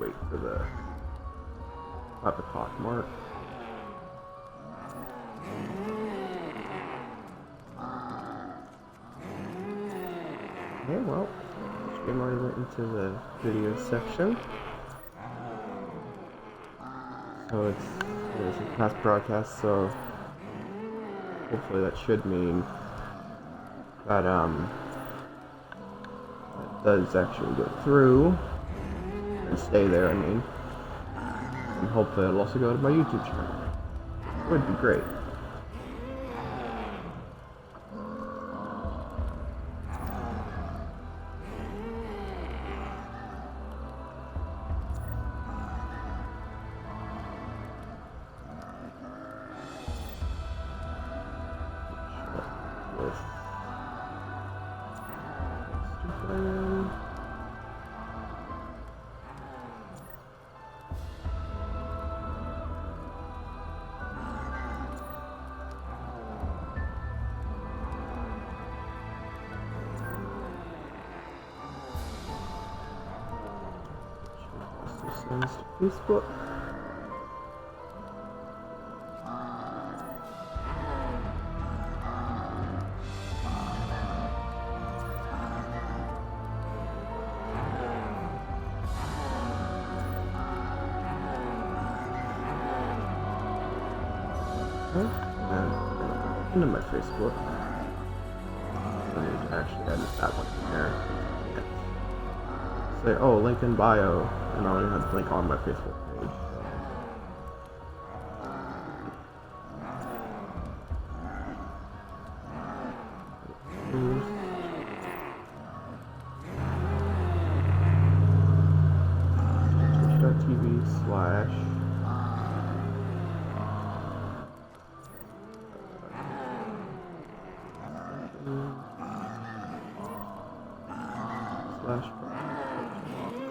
wait for the 5 o'clock mark. Okay, well, this game already went into the video section. So it's a past broadcast, so hopefully that should mean that that does actually go through and stay there, I mean. And hopefully it'll also go to my YouTube channel. It would be great. Facebook. And into my Facebook. I need to actually add that one in there. Say, oh, link in bio. And I already have the link on my Facebook page. Twitch.tv/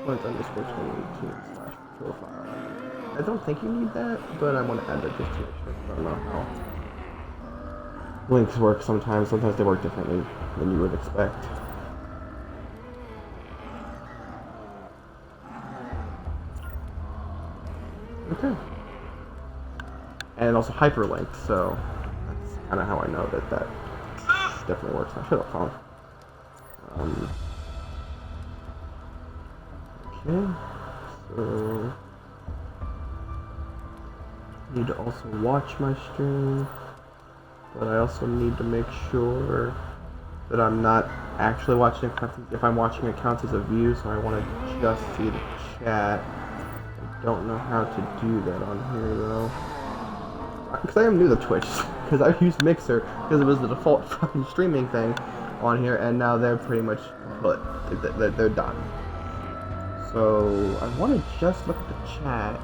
/2018/profile. I don't think you need that, but I want to add that just to make sure. I don't know how links work sometimes. Sometimes they work differently than you would expect. Okay. And also hyperlink, so that's kind of how I know that that definitely works. I should have found. Okay, so I need to also watch my stream, but I also need to make sure that I'm not actually watching if I'm watching it counts as a view, so I want to just see the chat. I don't know how to do that on here though, because I am new to Twitch, because I used Mixer because it was the default fucking streaming thing on here, and now they're pretty much put. They're done. So I want to just look at the chat,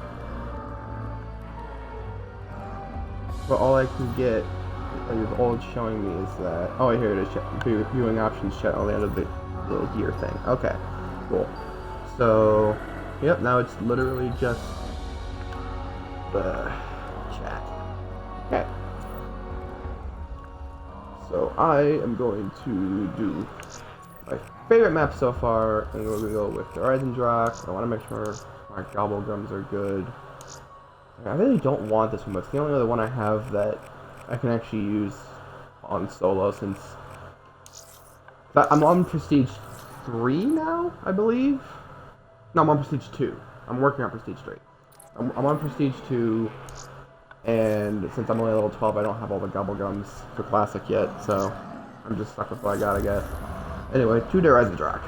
but all I can get, all it's showing me is that, oh, here it is, viewing options chat on the end of the little gear thing. Okay, cool. So, yep, now it's literally just the chat. Okay. So I am going to do my favorite map so far, and we're going to go with the Eisendrache. I want to make sure my gobblegums are good. I really don't want this one, but it's the only other one I have that I can actually use on solo, since I'm on Prestige 3 now, I believe? No, I'm on Prestige 2. I'm working on Prestige 3. I'm on Prestige 2, and since I'm only level 12, I don't have all the gobblegums for Classic yet, so I'm just stuck with what I gotta get. Anyway, to the Eisendrache,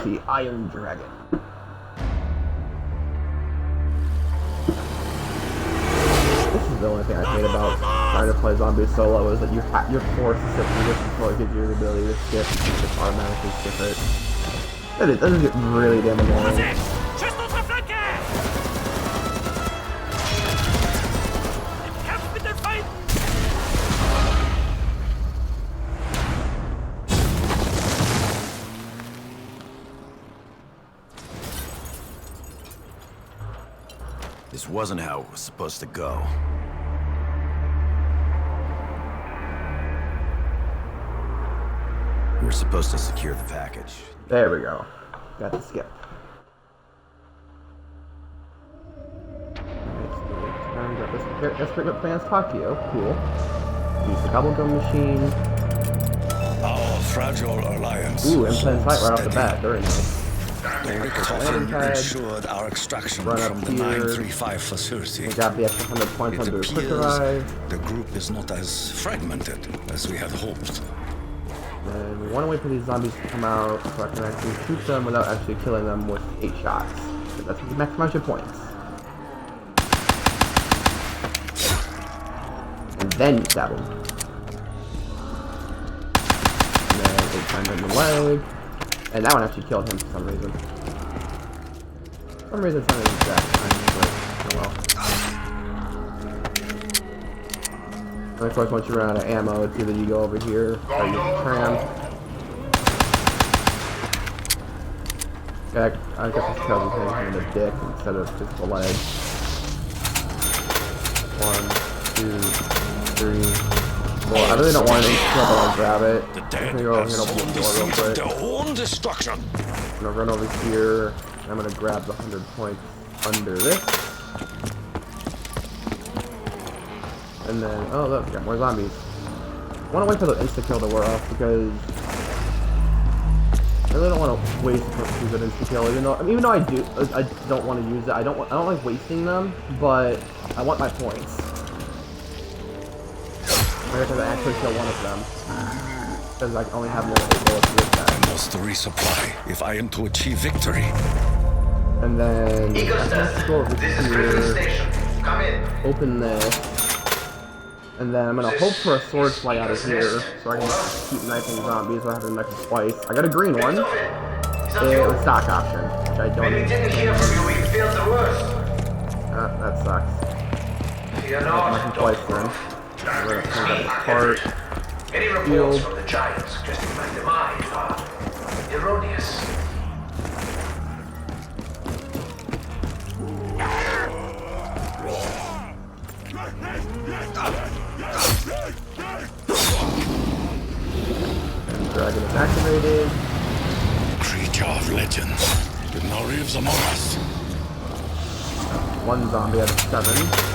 the Iron Dragon. This is the only thing I hate about trying to play zombie solo, is that you're forced to sit through this until it gives you the ability to skip, and you just automatically skip it. That does get really damn annoying. This wasn't how it was supposed to go. We were supposed to secure the package. There we go. Got to skip. Let's pick up Fans Takio. Cool. Use the Gobblegum machine. Our fragile alliance. Ooh, implant sight right off the steady. bat. Very nice. Toten ensured our extraction Run up from the here. 935 facility. We got the extra 100 points It under a quick appears arrive. the group is not as fragmented as we had hoped. And we want to wait for these zombies to come out so I can actually shoot them without actually killing them with 8 shots. So that's how you maximize your points. And then you stab them. And then 8 times in the leg. And that one actually killed him for some reason. For some reason it's not an exact time, but oh well. And of course, once you run out of ammo, it's either you go over here or you use the tram. Yeah, I guess it's because he's hitting him in the dick instead of just the leg. 1, 2, 3, 4. I really don't want to kill, but I'll grab it. The I'm dead gonna go over have here and open sown the the door real seeds of quick. their own destruction. I'm gonna run over here, and I'm gonna grab the 100 points under this. And then, oh look, we got more zombies. I wanna wait for the insta-kill to wear off because I really don't want to waste a good insta-kill, even though I don't want to use it. I don't like wasting them, but I want my points. I have to actually kill one of them. Because I only have more 8 bullets with that. I must resupply if I am to achieve victory. And then let's go over This is prison here, station. Come in. open this, and then I'm gonna hope for a sword fly out of here, so I can keep knifing zombies without having to knife twice. I got a green one. It was stock option, which I don't When we need. didn't hear from you, we felt the worst. That sucks. Fear Knifing not, twice Dr. then. Dark We're gonna things clean hide up the cart. Any reports from the Giants suggesting my demise are erroneous. And dragon is activated. Creature of legend. It now lives among us. One zombie out of 7.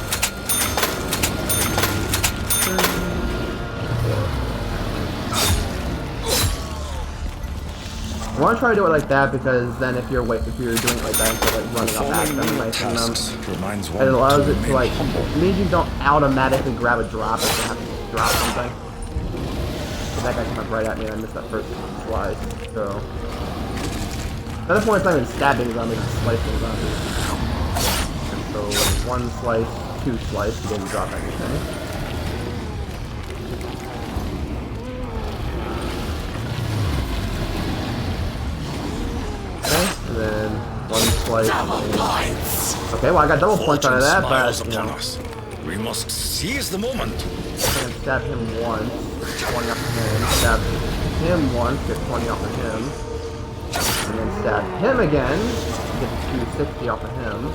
I want to try to do it like that because then if you're doing it like that instead of like running up at them and knifing them, reminds it one allows to it to remain like, humble. it means you don't automatically grab a drop if you have to drop something. But that guy came up right at me and I missed that first slice, so. At this point it's not even stabbing zombies, it's slicing zombies. And so 1 slice, 2 slice, he didn't drop anything. And then 1 slice. Okay, well I got double points out of that, Smiles but you upon know, us. We must seize the moment. I'm gonna stab him once, get 20 off of him, stab him once, get 20 off of him, and then stab him again, get the 260 off of him.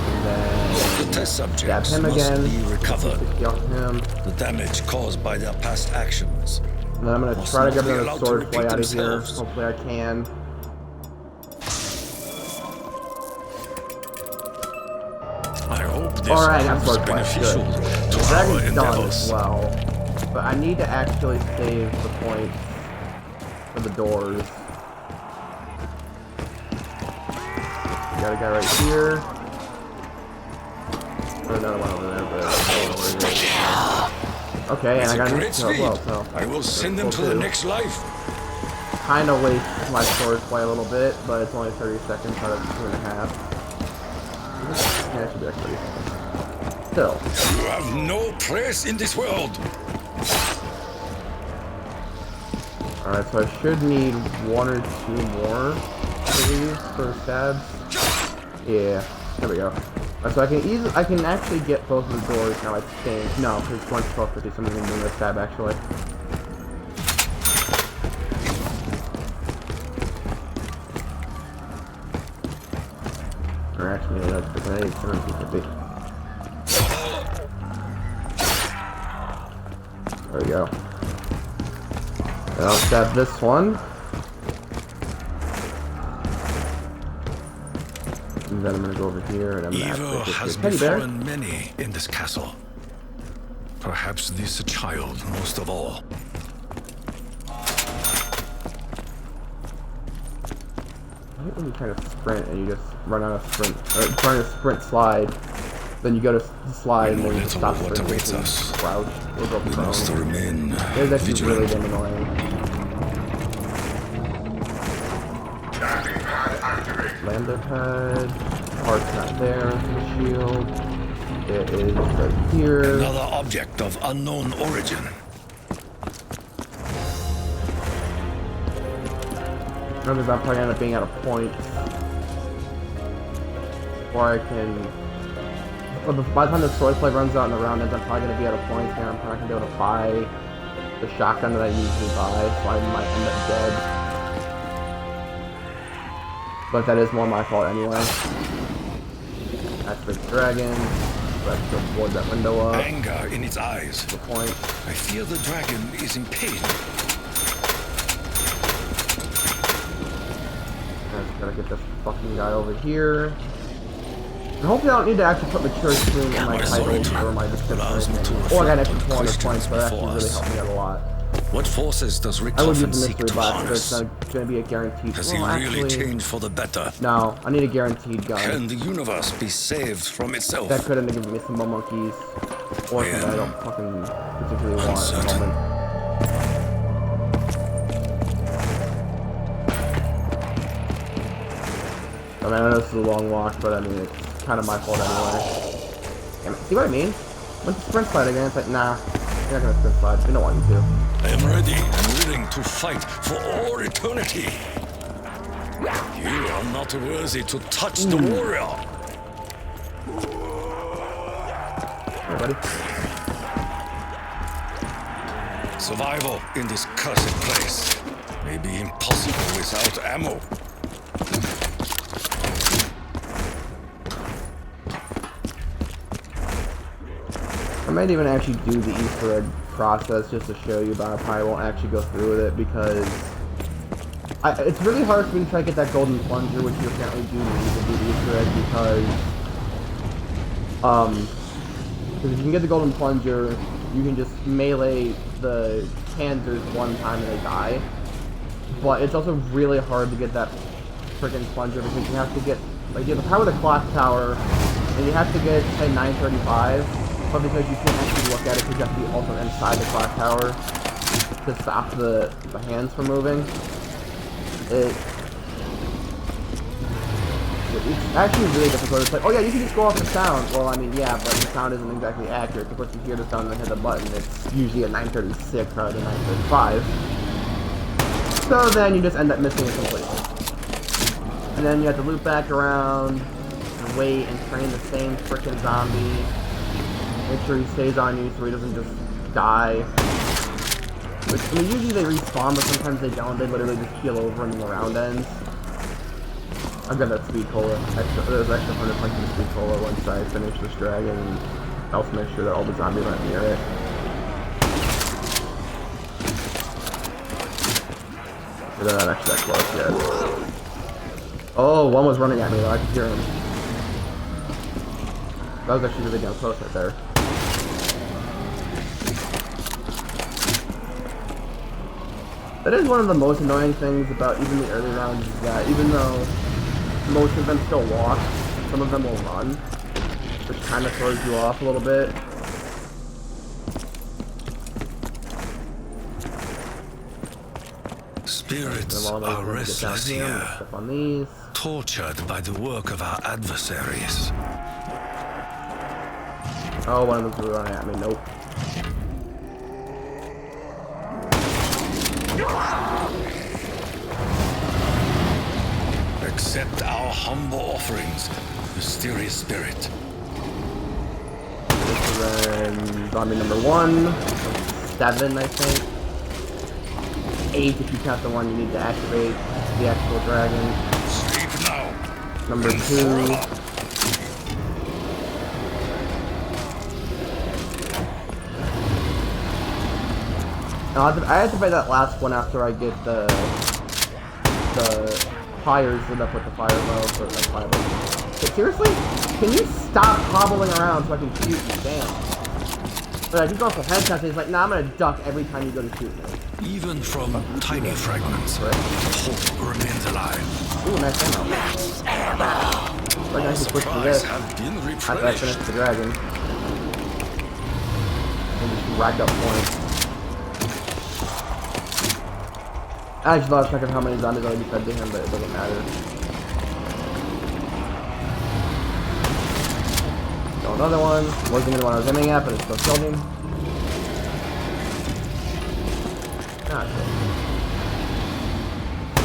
And then The test stab subjects him must again, be recovered. 60 off of him. The damage caused by their past actions. And then I'm gonna Must try to not get be another allowed to sword repeat fly out of here. themselves. Hopefully I can. I hope this Alright, I got proves sword fly. beneficial Good. to The our dragon's done endeavors. as well. But I need to actually save the points for the doors. Got a guy right here. Or another one over there, but I don't know where he is. Okay, and With I a got an great insta as well, speed, so. I will send them to the next life. Kinda wastes my sword play a little bit, but it's only 30 seconds out of 2.5. Yeah, it should be like 30 seconds. Still. You have no place in this world. Alright, so I should need 1 or 2 more of these for stabs. Yeah, there we go. So I can actually get both of the doors now, I think. No, because one's 1250, so I'm going to do a stab actually. Or actually, that's the grenade, 750. There we go. And I'll stab this one. And And then I'm gonna go over here and I'm gonna Evil actually has get this teddy bear. befallen many in this castle. Perhaps this child most of all. I hate when you try to sprint and you just run out of sprint, or trying to sprint slide, then you go to slide and then you just stop What sprinting awaits and us. crouch or go We must prone. remain It's actually really vigilant. damn annoying. Lander pad, part's not there, the shield, it is right here. Another object of unknown origin. Remember, I'm probably end up being out of points. Or I can... But by the time the swordplay runs out in the round ends, I'm probably going to be out of points here. I'm probably not going to be able to buy the shotgun that I usually buy, so I might end up dead. But that is more my fault anyway. That's the dragon. Let's go board that window up. Anger in its eyes. The point. I fear the dragon is in pain. I just gotta get this fucking guy over here. And hopefully I don't need to actually put mature soon in my titles or my description or anything. Oh, I got an extra 400 points, so that actually really helped me out a lot. What forces does I would Richtofen use the seek mystery to box, but it's harness? not going to be a guaranteed. Has he Well, really actually, changed for the better? no, I need a guaranteed gun. Can the universe be saved from itself? That could end up giving me some more monkeys. Or something I don't fucking particularly want at the Uncertain. moment. I mean, I know this is a long walk, but I mean, it's kind of my fault anyway. Damn it. See what I mean? Went to sprint slide again, it's like, nah, you're not gonna sprint slide. You don't want you to. I am ready and willing to fight for all eternity. You are not worthy to touch the warrior. Hey, buddy. Survival in this cursed place may be impossible without ammo. I might even actually do the Easter egg process just to show you, but I probably won't actually go through with it because it's really hard for me to try to get that golden plunger, which you apparently do need to do the Easter egg because if you can get the golden plunger, you can just melee the Panzers one time and they die. But it's also really hard to get that freaking plunger because you have to get, like, you have to power the clock tower and you have to get, say, 935. But because you can't actually look at it because you have to be also inside the clock tower to stop the hands from moving. It's actually really difficult. It's like, oh yeah, you can just go off the sound. Well, I mean, yeah, but the sound isn't exactly accurate. Because once you hear the sound and then hit the button, it's usually a 936 rather than 935. So then you just end up missing it completely. And then you have to loop back around and wait and train the same frickin' zombie. Make sure he stays on you so he doesn't just die. Which, I mean, usually they respawn, but sometimes they don't. They literally just heal over and the round ends. I've got that speed cola. There's extra 100 points in the speed cola once I finish this dragon. And I also make sure that all the zombies aren't near it. They're not actually that close yet. Oh, one was running at me though. I could hear him. That was actually really damn close right there. That is one of the most annoying things about even the early rounds is that even though most of them still walk, some of them will run, which kind of throws you off a little bit. Spirits And while are they get down restless here, here, step on these. tortured by the work of our adversaries. Oh, one of them's running at me. Nope. Accept our humble offerings, mysterious spirit. This is then zombie number 1. 7, I think. 8 if you count the one you need to activate the actual dragon. Sleep now. Number 2. No, I have to play that last one after I get the fires lit up with the fire bow for the fire bow. Seriously? Can you stop hobbling around so I can shoot you? Damn. But I keep going for headshots and he's like, nah, I'm gonna duck every time you go to shoot me. Even from tiny fragments, hope remains alive. Ooh, nice ammo. Like I can switch to this after I finish the dragon. And just rack up points. I actually lost track of how many zombies already fed to him, but it doesn't matter. So another one. Wasn't even the one I was aiming at, but it still killed him. Ah, shit.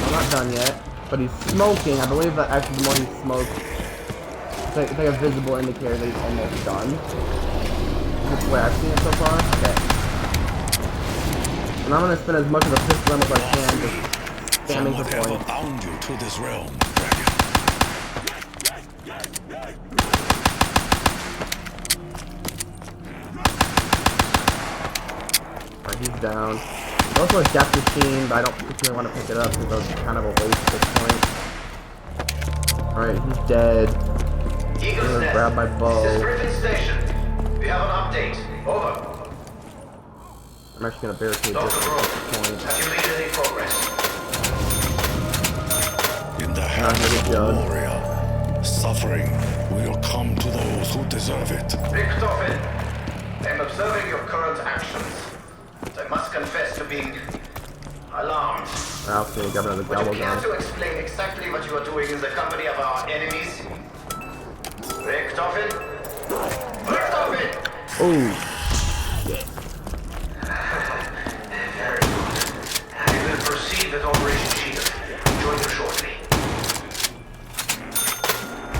I'm not done yet, but he's smoking. I believe that actually the more he smokes, it's like a visible indicator that he's almost done. That's the way I've seen it so far. Okay. And I'm gonna spend as much of a pistol ammo as I can, just spamming for Whatever points. bound you to this realm, dragon. Alright, he's down. There's also a death machine, but I don't particularly want to pick it up because that's kind of a waste at this point. Alright, he's dead. I'm gonna grab my bow. This is Griffin Station. We have an update. Over. I'm actually gonna barricade this Dr. at Rowe, this point. have you made any progress? In the hands of the warrior, suffering will come to those who deserve it. Toten, I'm observing your current actions. I must confess to being alarmed. Okay, got another Would double you care gun. to explain exactly what you are doing in the company of our enemies? Toten? Toten! Oh, Very good. I will proceed with Operation Shield. Join you shortly.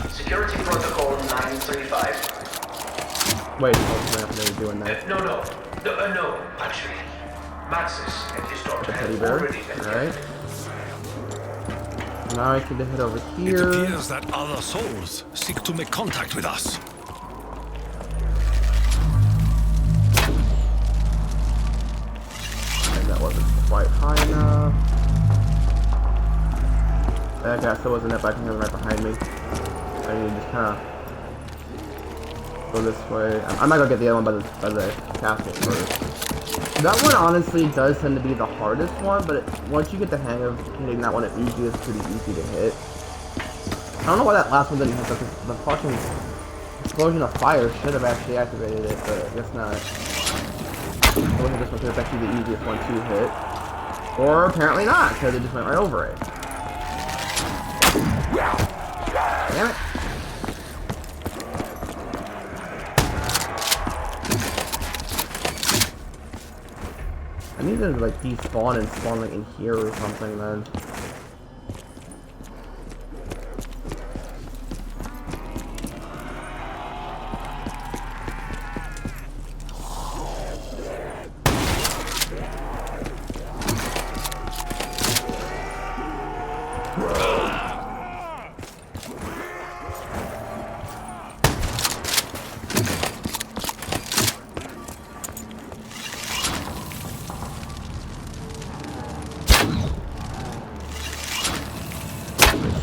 Security Protocol 935. wait, hold on, what are you doing there? No, actually. Maxis and his daughter Teddy have bear. already been Alright. Now I need to head over It here. appears that other souls seek to make contact with us. And that wasn't quite high enough. That guy still wasn't up. I can hear him right behind me. I need to just kind of go this way. I might go get the other one by the castle first. That one honestly does tend to be the hardest one, but once you get the hang of hitting that one, it usually is pretty easy to hit. I don't know why that last one didn't hit though, because the fucking explosion of fire should have actually activated it, but I guess not. So look at this one, because it's actually the easiest one to hit. Or apparently not, because it just went right over it. Damn it. I need to like despawn and spawn like in here or something then.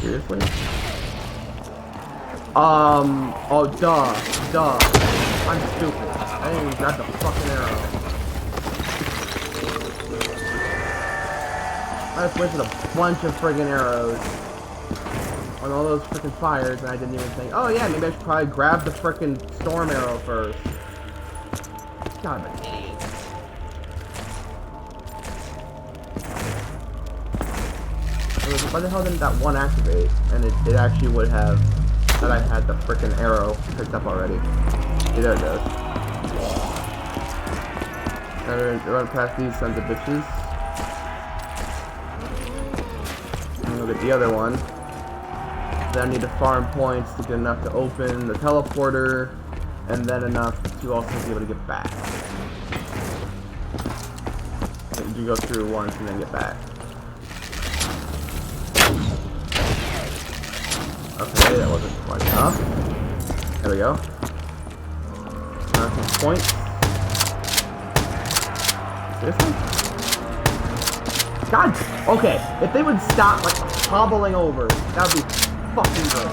Seriously? Oh, duh. I'm stupid. I didn't even grab the fucking arrow. I just wasted a bunch of friggin' arrows on all those frickin' fires, and I didn't even think, oh yeah, maybe I should probably grab the frickin' storm arrow first. God, I'm an idiot. Why the hell didn't that one activate? And it actually would have, that I had the frickin' arrow picked up already. See, there it goes. Gotta run past these sons of bitches. And look at the other one. Then I need to farm points to get enough to open the teleporter, and then enough to also be able to get back. You go through once and then get back. Okay, that wasn't quite enough. There we go. Some points. Seriously? God! Okay, if they would stop, like, hobbling over, that would be fucking great.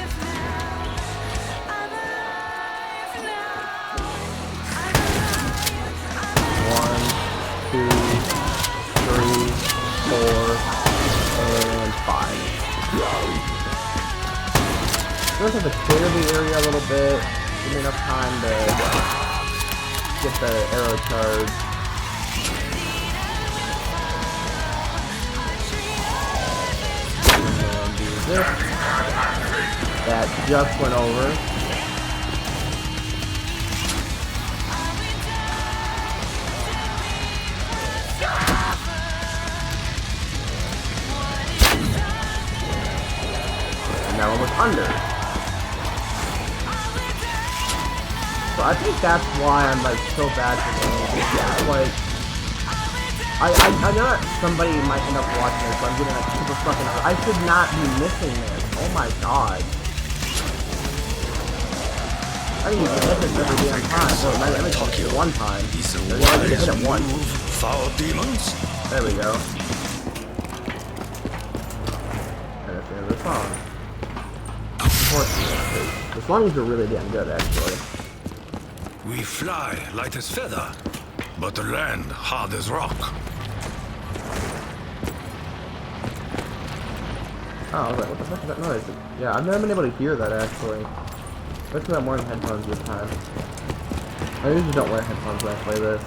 2, 3, 4, and 5. Just have to clear the area a little bit. Give me enough time to get the arrow charge. And do this. That just went over. And that one was under. So I think that's why I'm like so bad for games. Yeah, like I know that somebody might end up watching this, so I'm getting like super fucking out. I should not be missing this. Oh my god. I didn't even hit this every damn time. So I only hit it one time. He's a I only hit wise it once. move, foul demons. There we go. And that's the end of the song. Unfortunately, the songs are really damn good actually. We fly light as feather, but land hard as rock. Oh, I was like, what the fuck is that noise? Yeah, I've never been able to hear that actually. Especially I'm wearing headphones this time. I usually don't wear headphones when I play this.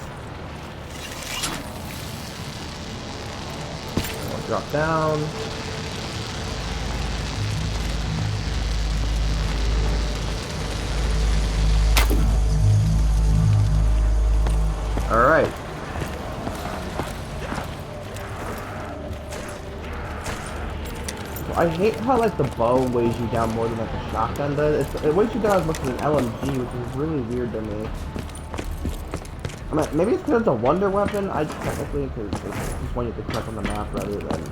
I'll drop down. Alright. I hate how like the bow weighs you down more than like a shotgun does. It weighs you down as much as an LMG, which is really weird to me. I mean, maybe it's because it's a wonder weapon. I technically, because it's just one you have to click on the map rather than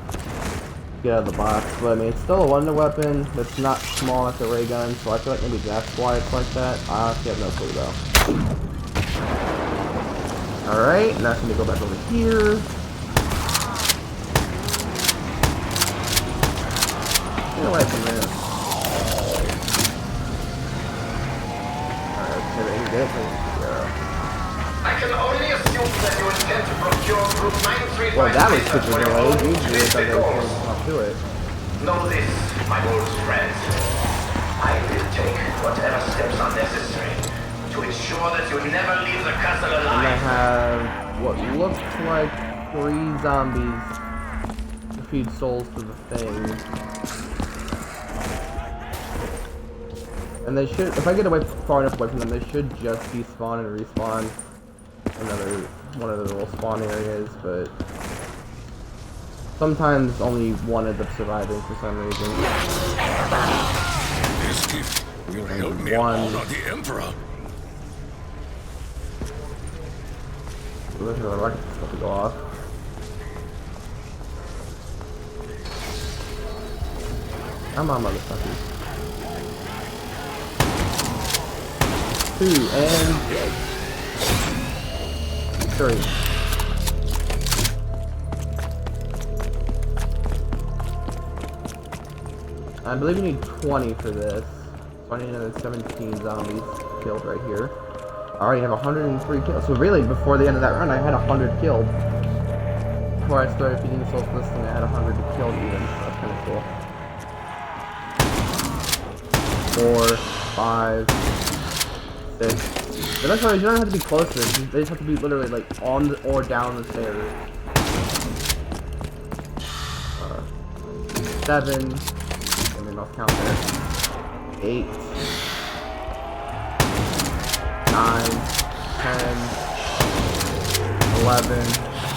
get out of the box. But I mean, it's still a wonder weapon that's not small like a ray gun, so I feel like maybe that's why it's like that. I honestly have no clue though. Alright, now I'm going to go back over here. Get away from this. Alright, let's get it. I can only assume that you intend to procure Group 935 Well, that was lasers super for your delayed. own Usually it illicit doesn't goals. come to it. Know this, my old friend. I will take whatever steps are necessary to ensure that you never leave the castle And I alive. have what looks like 3 zombies to feed souls to the thing. And they should, if I get away far enough away from them, they should just despawn and respawn one of the little spawn areas, but sometimes only one ends up surviving for some reason. This gift will help me One. honor the Emperor. Look at the rocket's about to go off. Come on, motherfuckers. 2 and 3. I believe you need 20 for this. So I need another 17 zombies killed right here. I already have 103 kills. So really, before the end of that run, I had 100 killed. Before I started feeding the souls for this thing, I had 100 killed even. So that's kind of cool. 4, 5, 6. But that's why you don't have to be close to it. They just have to be literally like on the, or down the stairs. 7. And then I'll count there. 8. 9, 10, 11,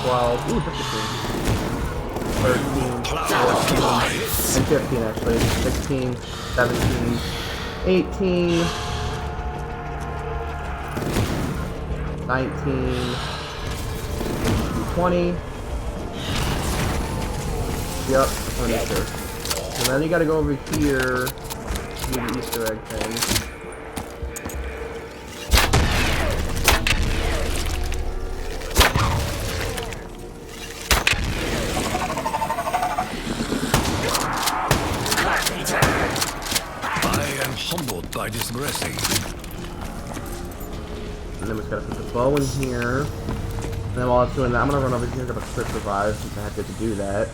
12, ooh, 13, 14, 15 actually, 16, 17, 18, 19, 20, yep, that's what I'm sure. So then you gotta go over here, do the Easter egg thing. Humbled by this blessing. And then we just gotta put the bow in here. And then while it's doing that, I'm gonna run over here and get a quick revive since I have to do that.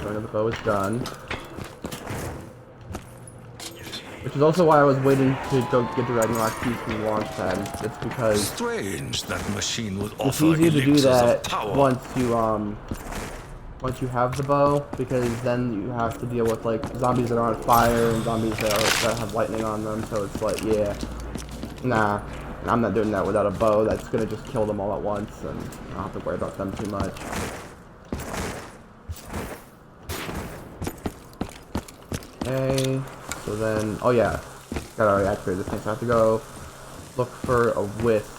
Showing the bow is done. Which is also why I was waiting to go get the Ragnarok keys from the launch pad. It's because Strange that machine would it's offer easier to do elixirs that of power. once you have the bow, because then you have to deal with like zombies that are on fire and zombies that have lightning on them. So it's like, yeah, nah, I'm not doing that without a bow. That's gonna just kill them all at once, and I don't have to worry about them too much. Okay, so then, oh yeah, gotta already activate this thing, so I have to go look for a wisp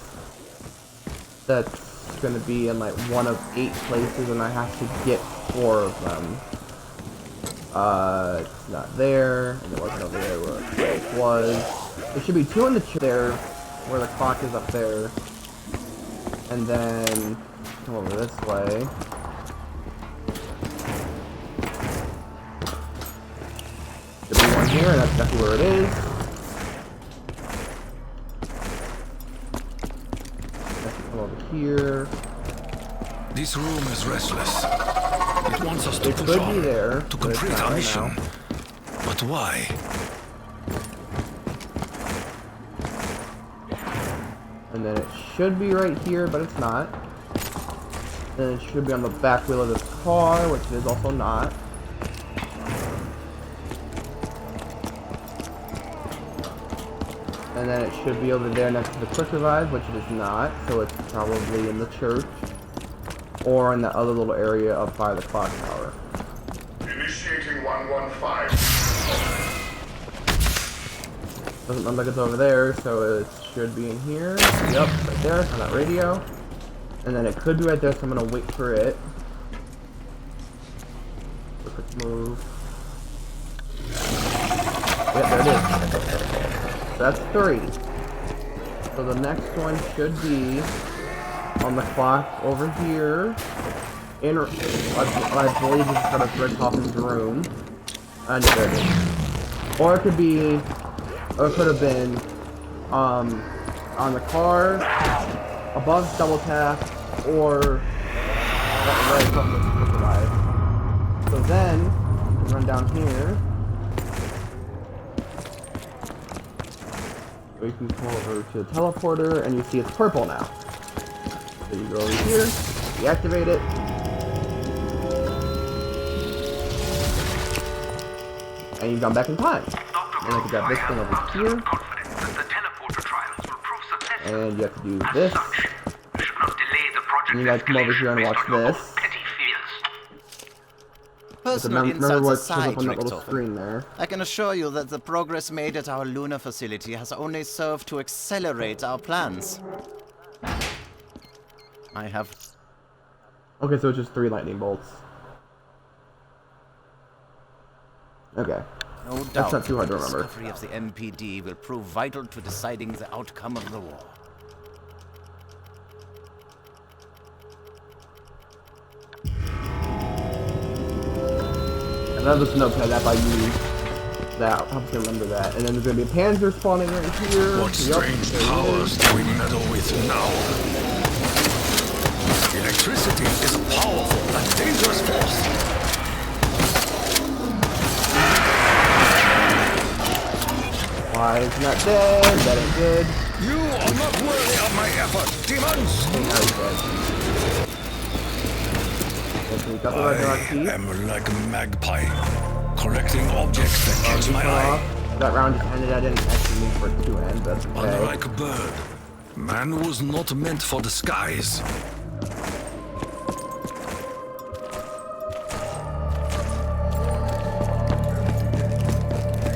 that's gonna be in like one of 8 places, and I have to get 4 of them. It's not there, and it wasn't over there where it was. There should be 2 in the chair there, where the clock is up there, and then come over this way. Should be one here, and that's exactly where it is. Come over here. This room is restless. It wants us to It push could on be there, to but it's complete not our right mission. now. But why? And then it should be right here, but it's not. Then it should be on the back wheel of this car, which it is also not. And then it should be over there next to the quick revive, which it is not. So it's probably in the church. Or in that other little area up by the clock tower. Initiating 115. Doesn't look like it's over there, so it should be in here. Yep, right there, on that radio. And then it could be right there, so I'm gonna wait for it. A quick move. Yep, there it is. That's 3. So the next one should be on the clock over here. I believe it's kind of Rick Hoffin's room. And there it is. Or it could be, or it could have been on the car, above double tap, or right above the revive. So then you can run down here. So you can come over to the teleporter, and you see it's purple now. So you go over here, deactivate it. And you've gone back in time. And I can grab this thing over here. And you have to do this. And you guys come over here and watch this. Personal Remember insults what shows aside, up on that little Toten, screen there. I can assure you that the progress made at our lunar facility has only served to accelerate our plans. I have... Okay, so it's just 3 lightning bolts. Okay. No doubt That's not too hard to the remember. discovery of the MPD will prove vital to deciding the outcome of the war. And then this notepad app I use that helps me remember that. And then there's gonna be a Panzer spawning right here. What strange powers do we meddle with now? Electricity is a powerful and dangerous force. Why is not dead? That ain't good. You are not worthy of my effort, demons! Okay, now he's dead. Okay, so we got the Ragnarok I key. am like a magpie, collecting objects that catch my eye. That round just ended. I didn't actually mean for it to end, but that's okay. Unlike a bird, man was not meant for the skies.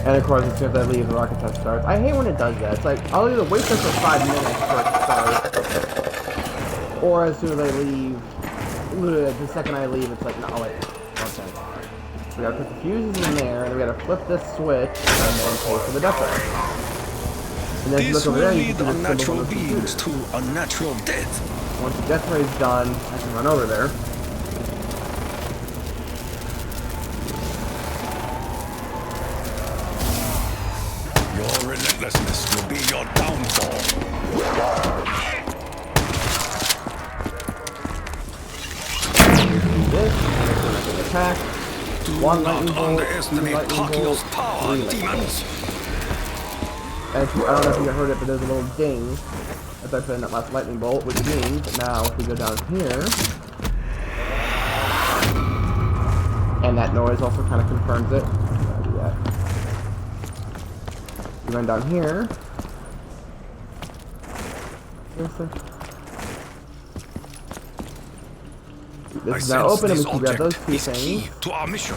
And of course, as soon as I leave, the rocket test starts. I hate when it does that. It's like, I'll either wait there for 5 minutes for it to start, or as soon as I leave, literally the second I leave, it's like, no, wait. Okay. We gotta put the fuses in there, and we gotta flip this switch, and then pay for the death ray. And then if you This look over will there, you lead can see the symbol unnatural on the beings computer. to unnatural death. Once the death ray's done, I can run over there. Your relentless recklessness will be your downfall. Do this. Make an attack. One Not lightning bolt. Two underestimate lightning Pakios' bolts. power, Three lightning demons. bolts. And if you, I don't know if you heard it, but there's a little ding as I put in that last lightning bolt, which means that now if we go down here, and that noise also kind of confirms it. I'll do that. We run down here. Seriously? This is now open, and we can grab those two things. To our mission.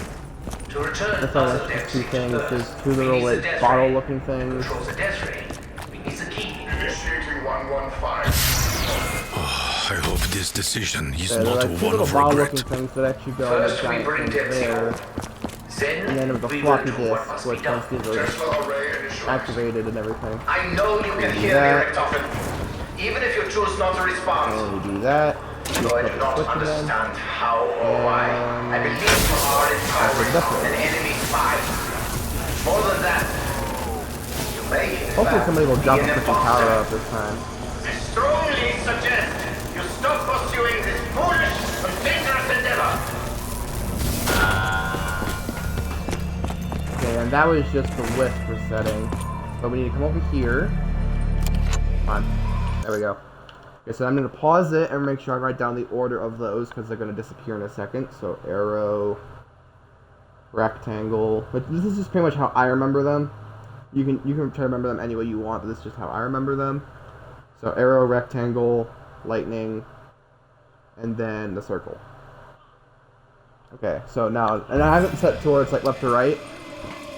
To return That's all, puzzle that's depths two into things. Earth, There's two we little need the like death ray. bottle-looking things. Controls the death ray. We need the key. Initiating 115. I hope this decision is They're not like two one little of bottle-looking regret. things that actually go in the First we giant bring thing depth there. Then And then with the we floppy will do what disk, must which be done. once these are Tesla array initialized. activated and everything. I know you can hear that. me, Richtofen. Even if you choose not to respond. And we do that. Though I do not understand how or why. I believe you are empowering an enemy spy. More than that, you may in Hopefully fact somebody will be drop an a freaking imposter. power up this time. I strongly suggest you stop pursuing this foolish and dangerous endeavor. Okay, and that was just the width we're setting. But we need to come over here. Come on. There we go. Okay, so I'm going to pause it and make sure I write down the order of those because they're going to disappear in a second. So arrow, rectangle. But this is just pretty much how I remember them. You can try to remember them any way you want, but this is just how I remember them. So arrow, rectangle, lightning, and then the circle. Okay, so now, and I haven't set towards like left to right.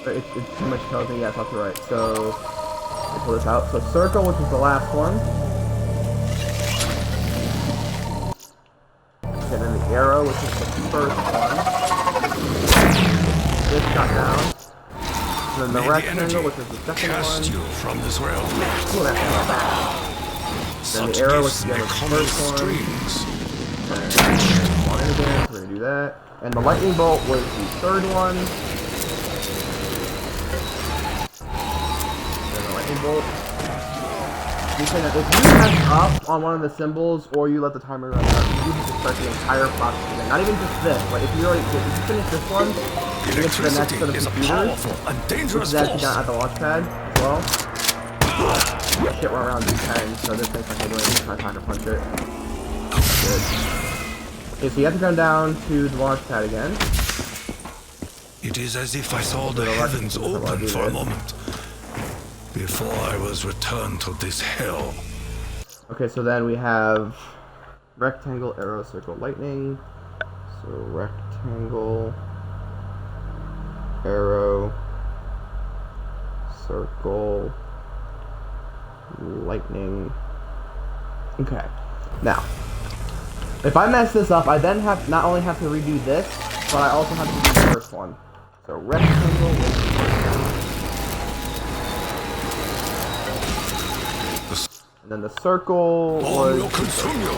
But it pretty much tells me, yeah, it's left to right. So let me pull this out. So circle, which is the last one. Okay, then the arrow, which is the first one. This got down. And then the May the energy rectangle, which is the second cast one. you from this realm. Ooh, that's not bad. Then the Such arrow, which gifts is may the come first with one. strings. One in again, so we're gonna do that. And the lightning bolt was the third one. And the lightning bolt. You can, if you mess up on one of the symbols, or you let the timer run out, you can just start the entire process again. Not even just this, but if you already if you finish this one, you get to the next Electricity set of is a computers, powerful and which dangerous is actually force. down at the launchpad as well. That shit went around to 10, so this thing's not gonna do anything if I try to punch it. Good. Okay, so you have to come down to the launch pad again. It is as if I saw the Little heavens rocket booster, I'll open do for a this. moment before I was returned to this hell. Okay, so then we have rectangle, arrow, circle, lightning. So rectangle, arrow, circle, lightning. Okay. Now, if I mess this up, I then have not only have to redo this, but I also have to do the first one. So rectangle with the first one. And then the circle All will was consume you.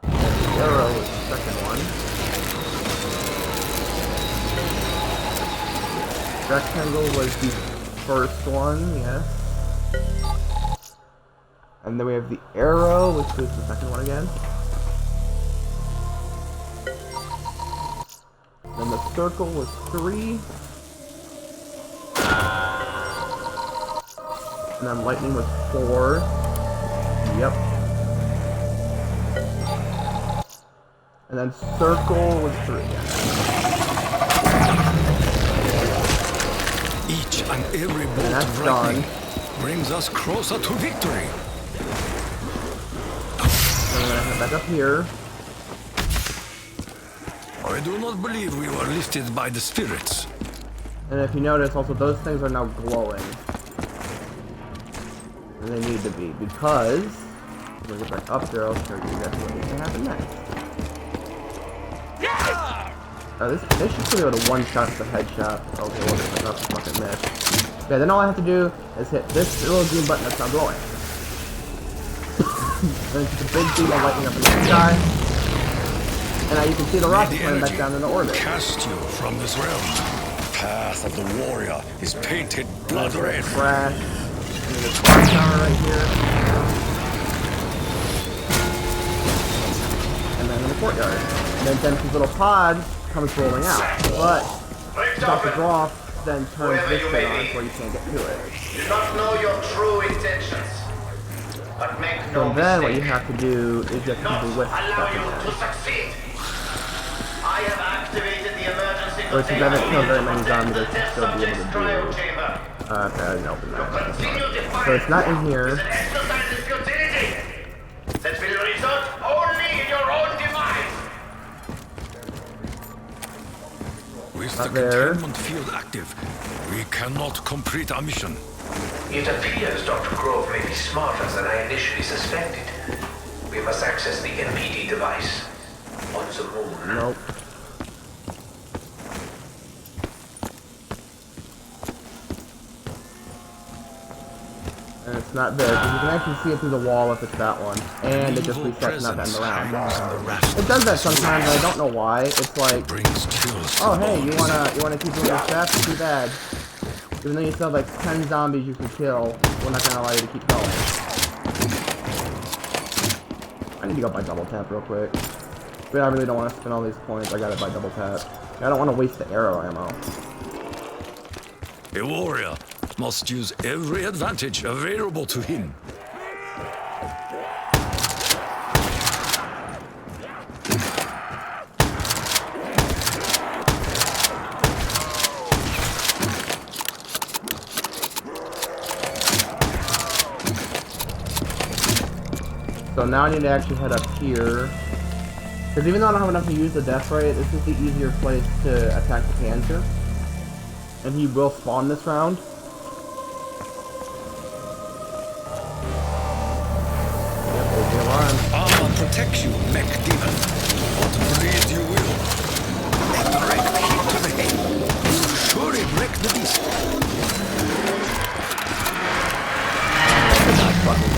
the arrow was the second one. Rectangle was the first one, yes. And then we have the arrow, which was the second one again. Then the circle was 3. And then lightning was 4. Yep. And then circle was 3 again. Each and every bolt that's of lightning done. brings us closer to victory. So I'm gonna head back up here. I do not believe we were lifted by the spirits. And if you notice, also those things are now glowing. And they need to be, because when we get back up there, I'll show you guys what needs to happen next. This should be able to one-shot the headshot. Okay, well, this is not a fucking miss. Okay, then all I have to do is hit this little green button that's now glowing. And it's just a big beam of lightning up in the sky. And now you can see the rocket May the coming back energy down into orbit. cast you from this realm. path of the warrior is painted blood red. Crash. And there's a clock tower right here. And then in the courtyard. And then this little pod comes rolling out. But Dr. Groff then turns this bit on so you can't get to it. Do not know your true intentions. But make no So then what you mistake, have to do is you have to not keep the whisk allow stuck in you to there. succeed. I have activated the emergency Which is doesn't kill very many containment zombies, to they test still be able subject's to cryo do. chamber. Okay, I didn't open that. Continue defiance. So it's not in here. It's an exercise in futility. That will result only in your own demise. With Not the there. containment field active, we cannot complete our mission. It appears Dr. Grove may be smarter than I initially suspected. We must access the NPD device on the moon. Nope. And it's not there, because you can actually see it through the wall if it's that one. And it just Evil resets not to end presence the hangs in the round. rafters. It does that sometimes, I don't know why. It's like, Brings chills to oh the hey, you bones. wanna keep doing your chest? Too bad. Even though you still have like 10 zombies you can kill, we're not gonna allow you to keep going. I need to go by double tap real quick. But I really don't want to spend all these points, I got it by double tap. I don't want to waste the arrow ammo. A warrior must use every advantage available to him. So now I need to actually head up here. Because even though I don't have enough to use the death ray, this is the easier place to attack the Panther. And he will spawn this round. Yep, there's the alarm. Armor protects you, mech demon. What breed you will. A direct hit to the head will surely wreck the beast.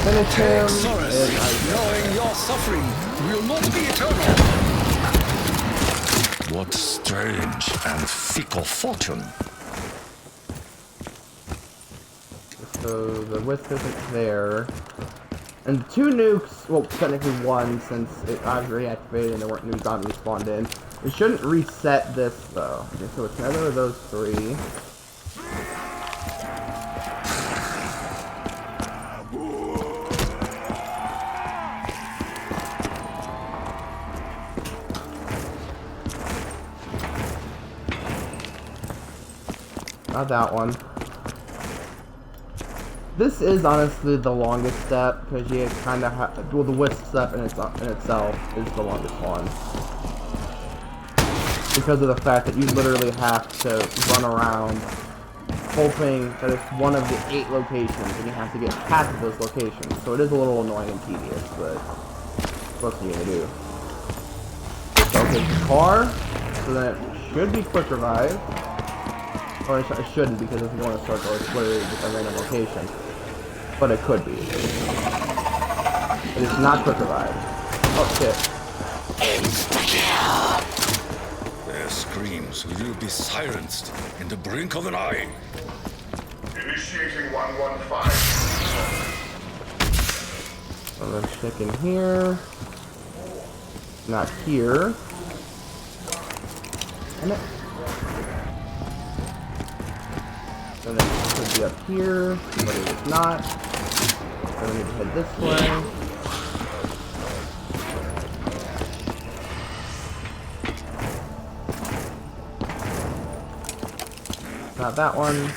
Finish him. Solace, And I knowing your suffering will not be eternal. What strange and fickle fortune. So the wisp isn't there. And 2 nukes, well technically 1 since I've reactivated and there weren't new zombies spawned in. It shouldn't reset this though. Okay, so it's neither of those 3. Not that one. This is honestly the longest step because you kind of have. Well, the wisp step in itself is the longest one because of the fact that you literally have to run around, hoping that it's one of the 8 locations, and you have to get past those locations. So it is a little annoying and tedious, but what else are you gonna do? So okay, the car. So then it should be quick revive. Or it shouldn't because if you go in a circle, it's literally just a random location. But it could be. It is not quick revive. Oh shit. Their screams will be silenced in the blink of an eye. Initiating 115. So let's stick in here. Not here. And it. And then it could be up here, but it is not. So we need to head this way. Not that one.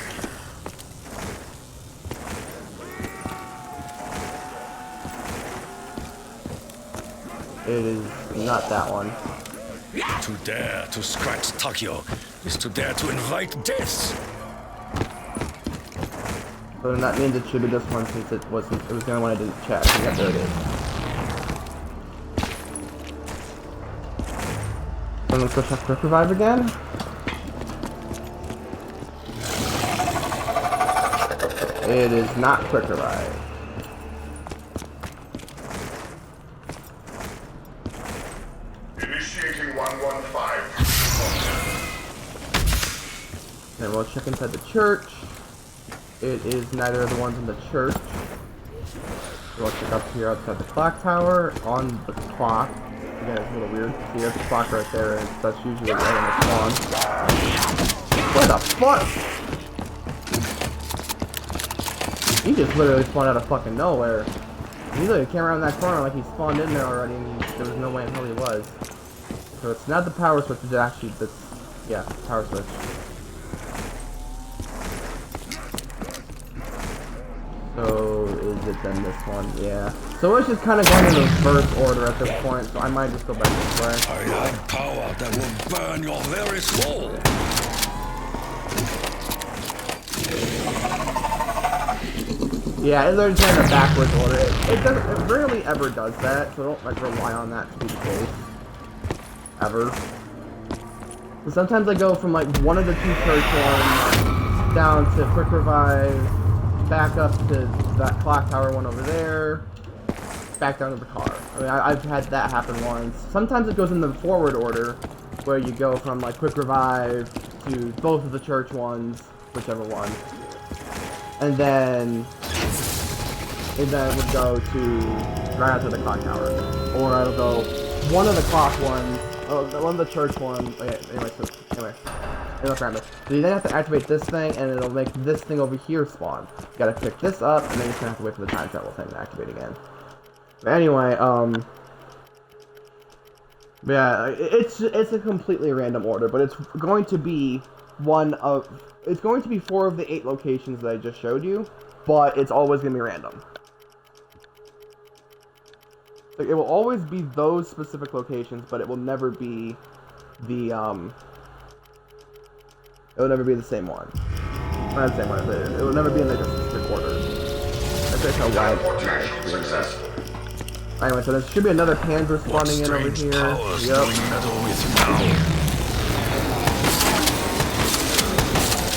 It is not that one. To dare to scratch Takio is to dare to invite death. So then that means it should be this one since it was the only one I didn't check. Yeah, there it is. So let's go check quick revive again. It is not quick revive. Initiating 115. There go check inside the church. It is neither of the ones in the church. So I'll check up here outside the clock tower on the clock. Again, it's a little weird. See, there's the clock right there, and that's usually right when it spawns. What the fuck? He just literally spawned out of fucking nowhere. He literally came around that corner like he spawned in there already, and there was no way in hell he was. So it's not the power switch, it's actually the, yeah, power switch. So is it then this one? Yeah. So it's just kind of going in reverse order at this point, so I might just go back this way. I have power that will burn your very soul. Yeah, it literally kind of backwards order. It rarely ever does that, so don't like rely on that to be the case. Ever. So sometimes I go from like one of the two church ones down to quick revive, back up to that clock tower one over there, back down to the car. I mean, I've had that happen once. Sometimes it goes in the forward order, where you go from like quick revive to both of the church ones, whichever one, and then it would go to right after the clock tower, or I'll go one of the clock ones, one of the church ones. Okay, anyway, random. So you then have to activate this thing, and it'll make this thing over here spawn. You gotta pick this up, and then you're gonna have to wait for the time travel thing to activate again. But anyway, yeah, it's a completely random order, but it's going to be it's going to be 4 of the 8 locations that I just showed you, but it's always gonna be random. Like, it will always be those specific locations, but it will never be the it will never be the same one. Not the same one, but it will never be in like a specific order. That's how wide. Anyway, so there should be another Panzer spawning in over here. Yep.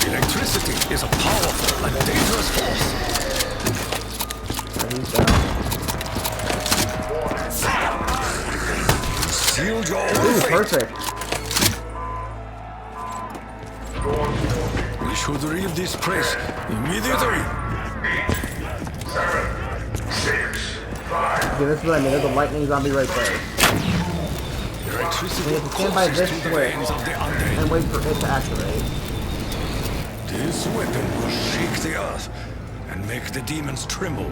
Electricity is a powerful and dangerous force. He's down. Shield your Ooh, perfect. We should leave this place immediately. 7, 6, 5. Okay, this is what I mean. There's a lightning zombie right there. Electricity We have to stand by this to the switch veins of the undead. and wait for it to activate. This weapon will shake the earth and make the demons tremble.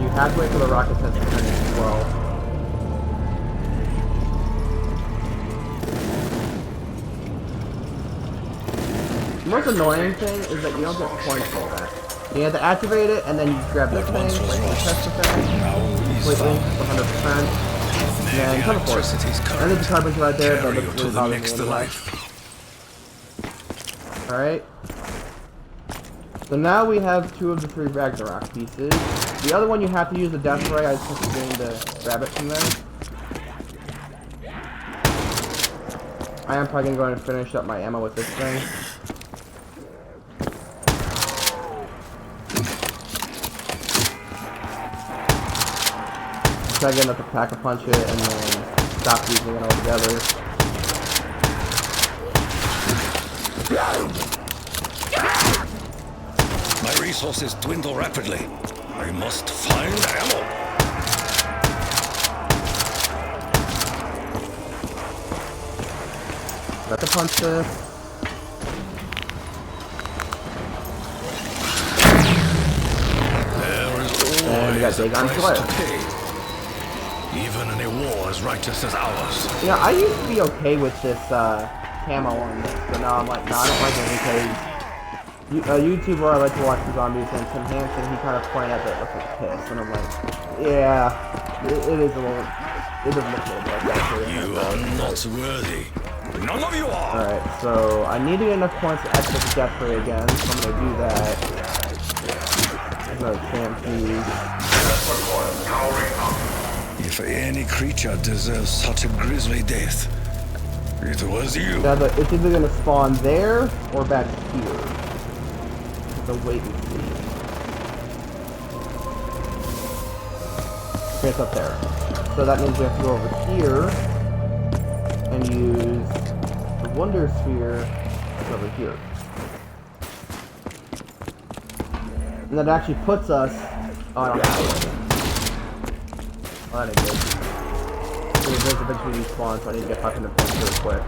You have to wait for the rocket test to finish as well. The most annoying thing is that you don't get points for that. You have to activate it, and then you just grab this thing, wait for the test to finish, completely, 100%, and then teleport. And there's a carbon right there, but it doesn't really bother me anyway. Alright. So now we have 2 of the 3 Ragnarok pieces. The other one you have to use the death ray, I just have to get to grab it from there. I am probably going to finish up my ammo with this thing. Try getting up to pack-a-punch it and then stop using it altogether. My resources dwindle rapidly. I must find ammo. Got to punch this. There is And we got always a Dagon price Slayer. to pay. Even in a war as righteous as ours. Yeah, I used to be okay with this camo on this, but now I'm like, no, I don't like it because a YouTuber I like to watch the zombies and Tim Hansen, he kind of pointed at it with a piss, and I'm like, yeah, it is a little, it doesn't look a little bit like that. You are not worthy. None of you are. Alright, so I need to get enough points to activate the death ray again, so I'm gonna do that. There's another stampede. If any creature deserves such a grisly death, it was you. Now, it's either gonna spawn there or back here. So wait and see. Okay, it's up there. So that means we have to go over here and use the Wonder Sphere is over here. And that actually puts us... Oh, I don't have it. Oh, that ain't good. So it does eventually respawn, so I need to get 500 points real quick.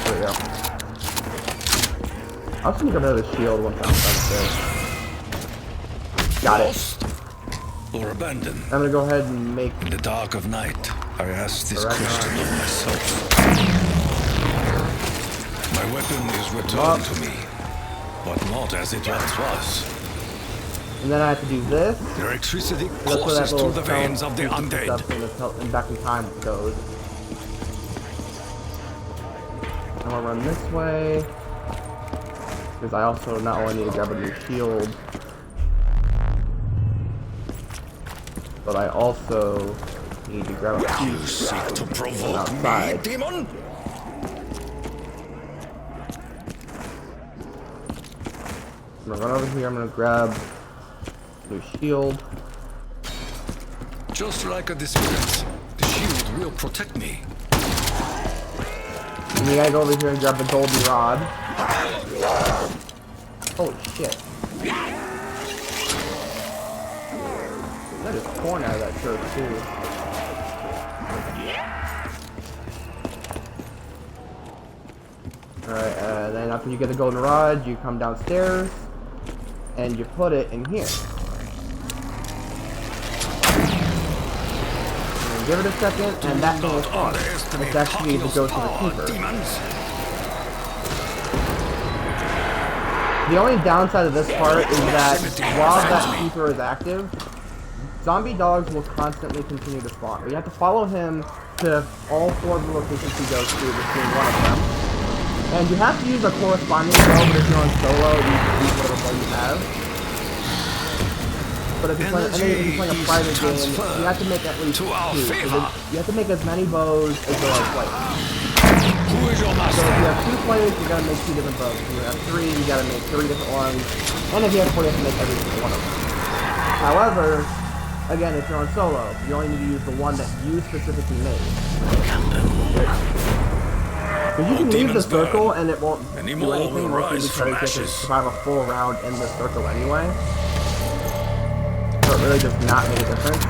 There we go. I was gonna go to the shield once I'm done. Got it. Or abandoned. I'm gonna go ahead and make... In the dark of night, I asked this Correct. question of myself. My weapon is returned to me, but not as it once was. And then I have to do this. The electricity That's where that courses through little the veins of the undead. stuff and back in time goes. I'm gonna run this way. Because I also not only need to grab a new shield, but I also need to grab a You piece seek to provoke me, outside. demon? I'm gonna run over here, I'm gonna grab a new shield. Just like a disappearance, the shield will protect me. And you gotta go over here and grab the golden rod. Holy shit. That is corn out of that shirt too. Alright, then after you get the golden rod, you come downstairs and you put it in here. And then give it a second, and that thing is on. It's actually the ghost of the keeper. Demons. The only downside of this part is that while that keeper is active, zombie dogs will constantly continue to spawn. You have to follow him to all 4 of the locations he goes to between one of them. And you have to use a corresponding bow, but if you're on solo, you can use whatever bow you have. But if you're playing a private game, you have to make at least 2. So you have to make as many bows as there are players. Who is your So master? if you have 2 players, you gotta make 2 different bows. If you have 3, you gotta make 3 different ones. And if you have 4, you have to make every single one of them. However, again, if you're on solo, you only need to use the one that you specifically made. Because you can leave the circle and it won't do anything, mostly because you have to survive a full round in the circle anyway. So it really does not make a difference.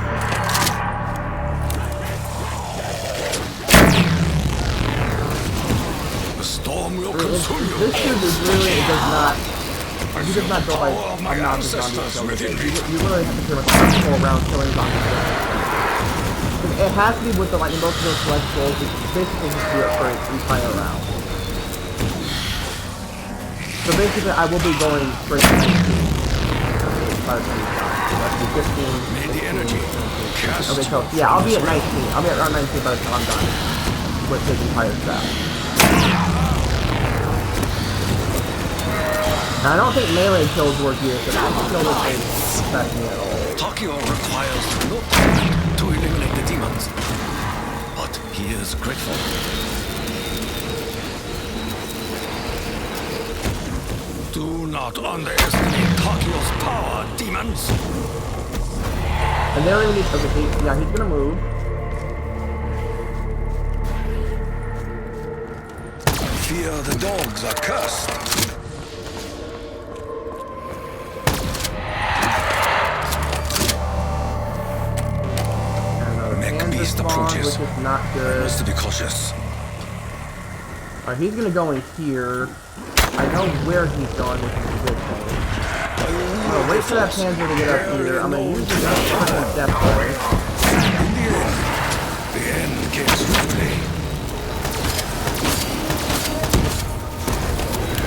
The storm will consume you. This dude is really, it does not, he does not go like Power of my a mountain zombie ancestors kill. within me. You literally have to pretty much have a full round killing zombies. It has to be with the lightning bolts and those select rolls, which basically just do it for an entire round. So basically, I will be going straight to 19. By the time you start. So that's be 15. May the energy cast Okay, so yeah, I'll be at 19. I'll be at around 19 by the time I'm done with this entire step. Now, I don't think melee kills work here, so that kill doesn't affect me at all. Takio requires no time to eliminate the demons, but he is grateful. Do not underestimate Takio's power, demons! And they don't even need. Okay, yeah, he's gonna move. I fear the dogs are cursed. Beast approaches. Which is not good. Must be cautious. Alright, he's gonna go in here. I know where he's going, which is a good thing. I'm gonna wait for that Panzer to get up here. I'm gonna use this as depth play. The end came swiftly.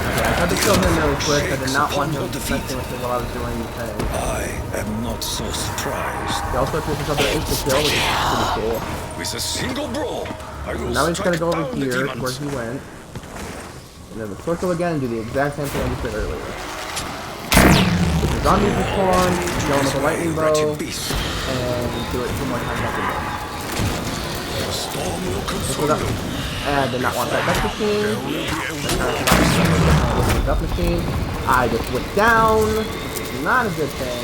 Okay, I tried to kill him really quick. I did not want him messing with it while I was doing the thing. I am not so surprised. He also took himself an insta-kill, which is pretty cool. With a single blow, I will Now he's gonna strike go over down the here demons. where he went. And then the circle again and do the exact same thing I just did earlier. With the zombies respawn, go in with a lightning bow, Wretched beast. and do it 2 more times after that. The storm will consume Hold up. you. And I did not want that death machine. There will be a Death machine. I just went down. Which is not a good thing.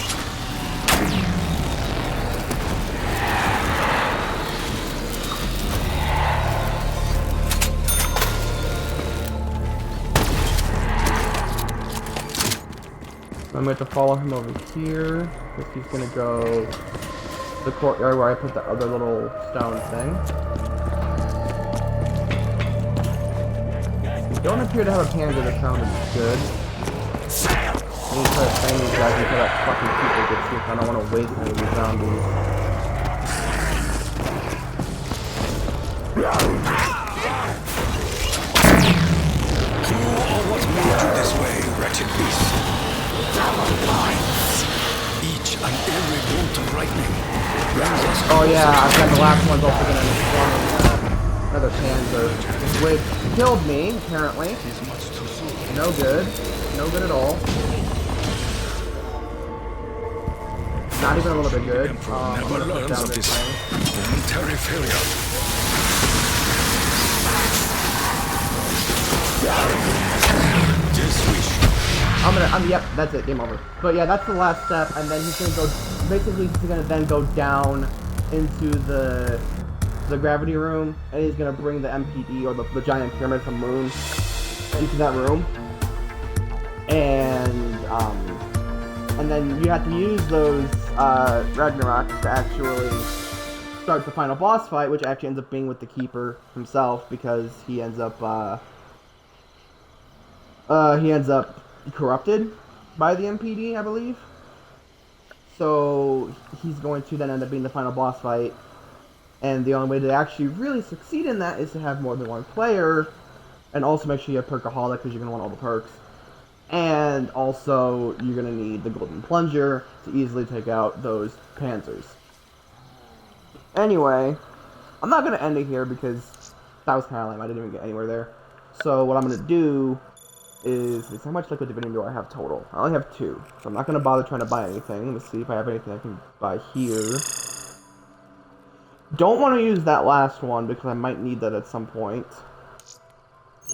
I'm going to follow him over here, because he's going to go to the courtyard where I put the other little stone thing. We don't appear to have a panzer that sounded good. I need to try to find these guys until that fucking people gets here, I don't want to waste any of these zombies. What made you this way, wretched beast? Each and every bolt of lightning brings us. Oh yeah, I've got the last one's also gonna end up spawning another panzer, which killed me, apparently. No good. No good at all. Not even a little bit good. Never learns of this momentary failure. Yep, that's it, game over. But yeah, that's the last step, and then he's gonna go, basically he's gonna then go down into the gravity room, and he's gonna bring the MPD, or the giant pyramid from Moon, into that room. And then you have to use those, Ragnaroks to actually start the final boss fight, which actually ends up being with the Keeper himself, because he ends up corrupted by the MPD, I believe. So he's going to then end up being the final boss fight, and the only way to actually really succeed in that is to have more than one player, and also make sure you have Perkaholic, because you're going to want all the perks. And also, you're going to need the Golden Plunger to easily take out those Panzers. Anyway, I'm not going to end it here because that was kind of lame. I didn't even get anywhere there. So what I'm going to do is how much liquid divinity do I have total? I only have 2. So I'm not going to bother trying to buy anything. Let's see if I have anything I can buy here. Don't want to use that last one because I might need that at some point.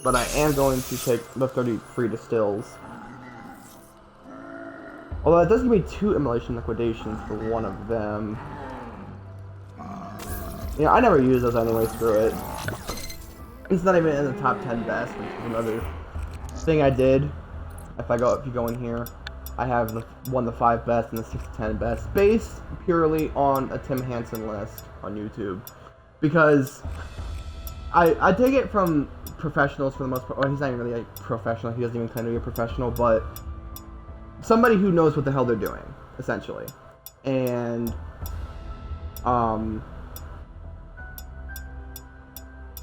But I am going to take the 30 free distills. Although it does give me 2 immolation liquidations for one of them. Yeah, I never use those anyway, screw it. It's not even in the top 10 best, which is another thing I did. If you go in here, I have the 1 to 5 best and the 6 to 10 best, based purely on a Tim Hansen list on YouTube. Because I take it from professionals for the most part. Well, he's not even really a professional. He doesn't even claim to be a professional, but somebody who knows what the hell they're doing, essentially. And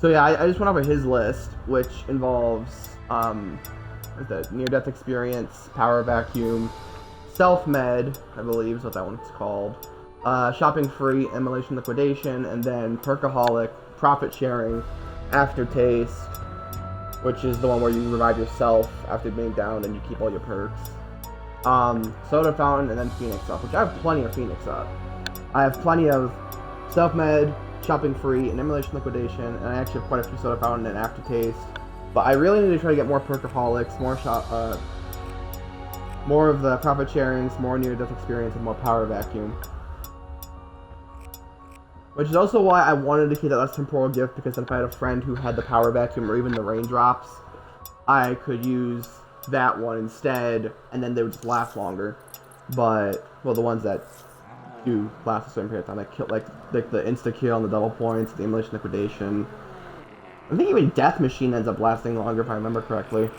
so yeah, I just went over his list, which involves the near-death experience, power vacuum, self-med, I believe is what that one's called, shopping free, immolation liquidation, and then perkaholic, profit sharing, aftertaste, which is the one where you revive yourself after being down and you keep all your perks. Soda fountain, and then Phoenix up, which I have plenty of Phoenix up. I have plenty of self-med, shopping free, and immolation liquidation, and I actually have quite a few soda fountain and aftertaste. But I really need to try to get more perkaholics, more of the profit sharings, more near-death experience, and more power vacuum. Which is also why I wanted to keep that less temporal gift, because if I had a friend who had the power vacuum or even the raindrops, I could use that one instead, and then they would just last longer. But, well, the ones that do last a certain period of time, like the insta-kill and the double points, the immolation liquidation. I think even Death Machine ends up lasting longer, if I remember correctly.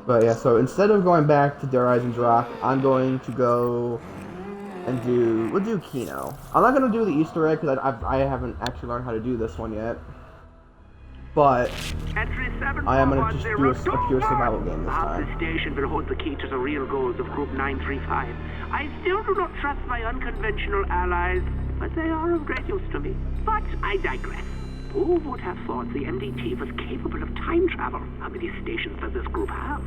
But yeah, so instead of going back to Der Eisendrache, I'm going to go and we'll do Kino. I'm not going to do the Easter egg, because I haven't actually learned how to do this one yet. But I am going to just do a pure survival game this time. This station will hold the key to the real goals of Group 935. I still do not trust my unconventional allies, but they are of great use to me. But I digress. Who would have thought the MDT was capable of time travel? How many stations does this group have?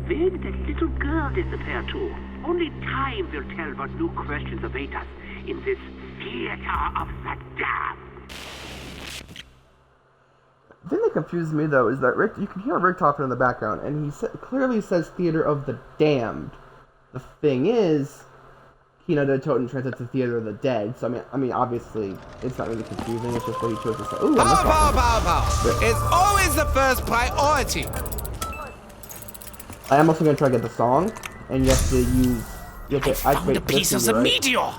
Where did that little girl disappear to? Only time will tell what new questions await us in this theater of the damned. The thing that confuses me, though, is that you can hear Rick talking in the background, and he clearly says Theater of the Damned. The thing is, Kino de Toten translates to Theater of the Dead, so I mean, obviously, it's not really confusing, it's just what he chose to say. Ooh, Pow! It's always the first priority! I am also going to try to get the song, and you have to use. You have to Found activate a piece this of the right? meteor.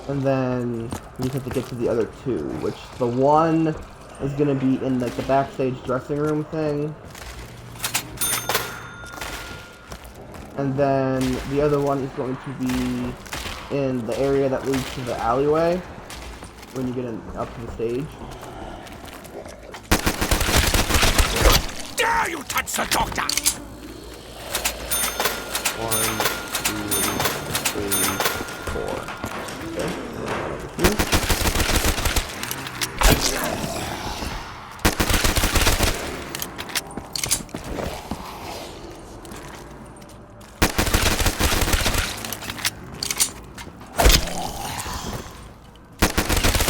And then you have to get to the other two, which the one is gonna be in like the backstage dressing room thing. And then the other one is going to be in the area that leads to the alleyway when you get up to the stage. Dare you touch the doctor! 1, 2, 3, 4. Okay.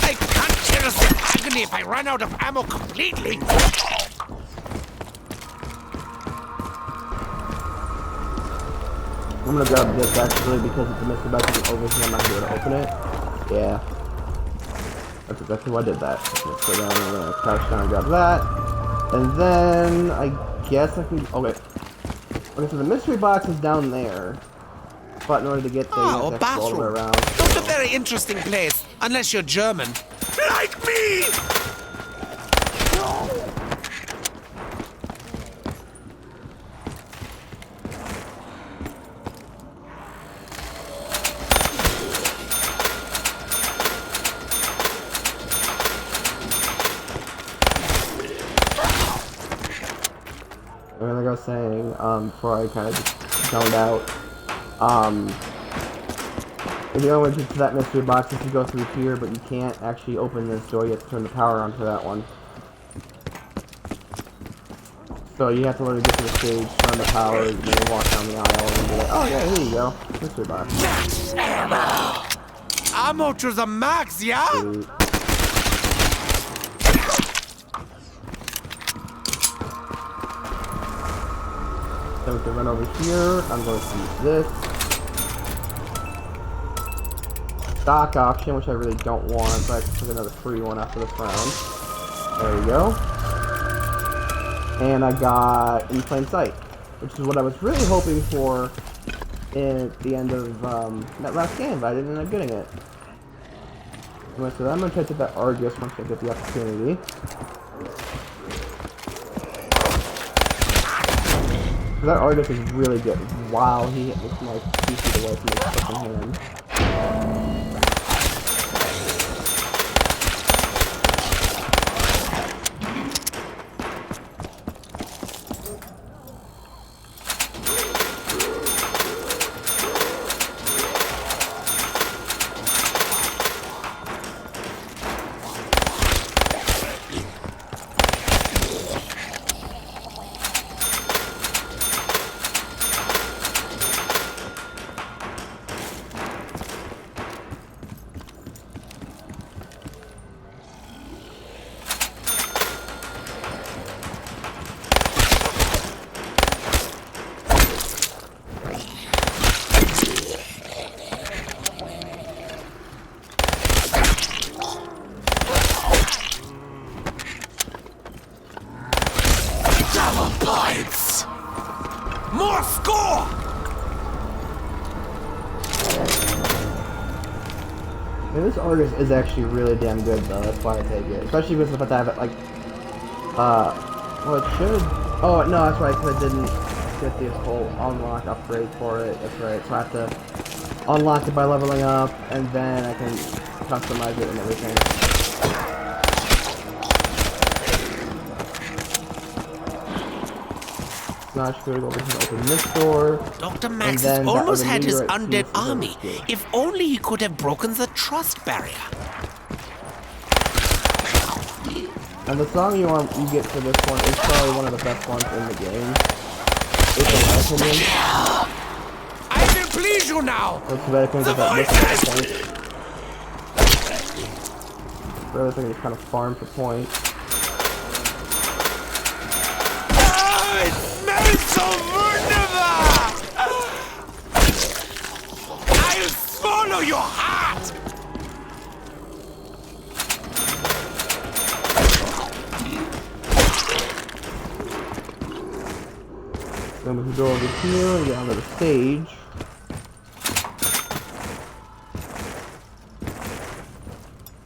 I can't kill us in agony if I run out of ammo completely. I'm gonna grab this actually because it's a mystery box and over here I'm not gonna be able to open it. Yeah. That's exactly why I did that. Okay, so then I'm gonna crouch down and grab that. And then I guess I can okay. Okay, so the mystery box is down there. But in order to get there, you have to actually go all the way around. Not a very interesting place, unless you're German. Like me! And like I was saying, before I kind of just zoned out, if you only get to that mystery box, you can go through here, but you can't actually open this door. You have to turn the power on for that one. So you have to literally get to the stage, turn the power, and then walk down the aisle, and be like, oh yeah, here you go, mystery box. Ammo to the max, yeah? Sweet. Then we can run over here. I'm going to use this stock option, which I really don't want, but I can pick another free one after this round. There we go. And I got in plain sight, which is what I was really hoping for at the end of that last game, but I didn't end up getting it. So I'm going to try to get that Argus once I get the opportunity. That Argus is really good. Wow, he hit me from like 2 feet away from his fucking hand. More score! Yeah, this Argus is actually really damn good though, that's why I take it. Especially with the fact that I have it like, well it should, oh no that's right, because I didn't get the whole unlock upgrade for it, that's right, so I have to unlock it by leveling up, and then I can customize it and everything. Now I should go over here and open this door. Dr. Max has almost had his undead army. If only he could have broken the trust barrier. And the song you get for this one is probably one of the best ones in the game. It's in my opinion. I will please you now! That's better things about this point. The other thing is kind of farm for points. So wunderbar! I'll swallow your heart! here and get onto the stage.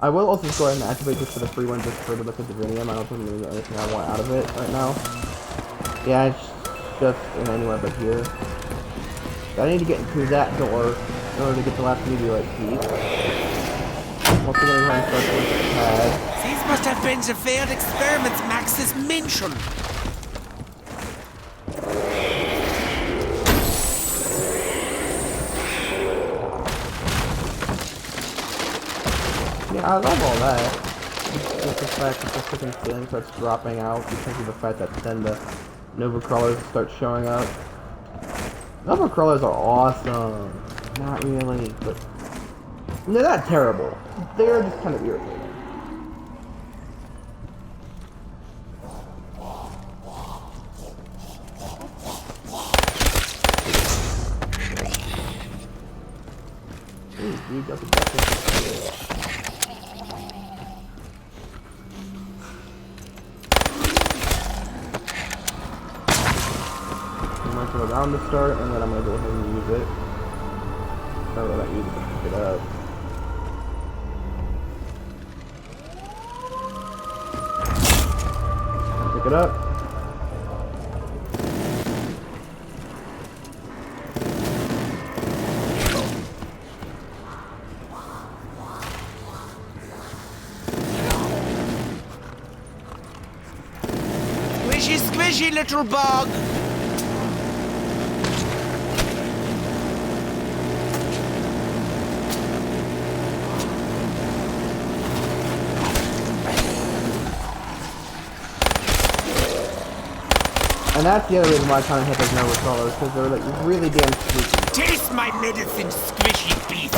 I will also go ahead and activate this for the free one just for the Divinium. I don't think there's anything I want out of it right now. Yeah, it's just in anywhere but here. I need to get into that door in order to get the last meteorite piece. Also gonna go ahead and start with the pad. These must have been the failed experiments Max has mentioned. Yeah, I love all that. Just the fact that the freaking ceiling starts dropping out because of the fact that then the Nova Crawlers start showing up. Nova Crawlers are awesome. Not really, but they're not terrible. They're just kind of irritating. Ooh, you got the best. Around to start, and then I'm gonna go ahead and use it. So I'm gonna use it to pick it up. Pick it up. Squishy, squishy, little bug. And that's the other reason why I kind of hate those Nova Crawlers, because they're like really damn spooky. Taste my medicine, squishy beast.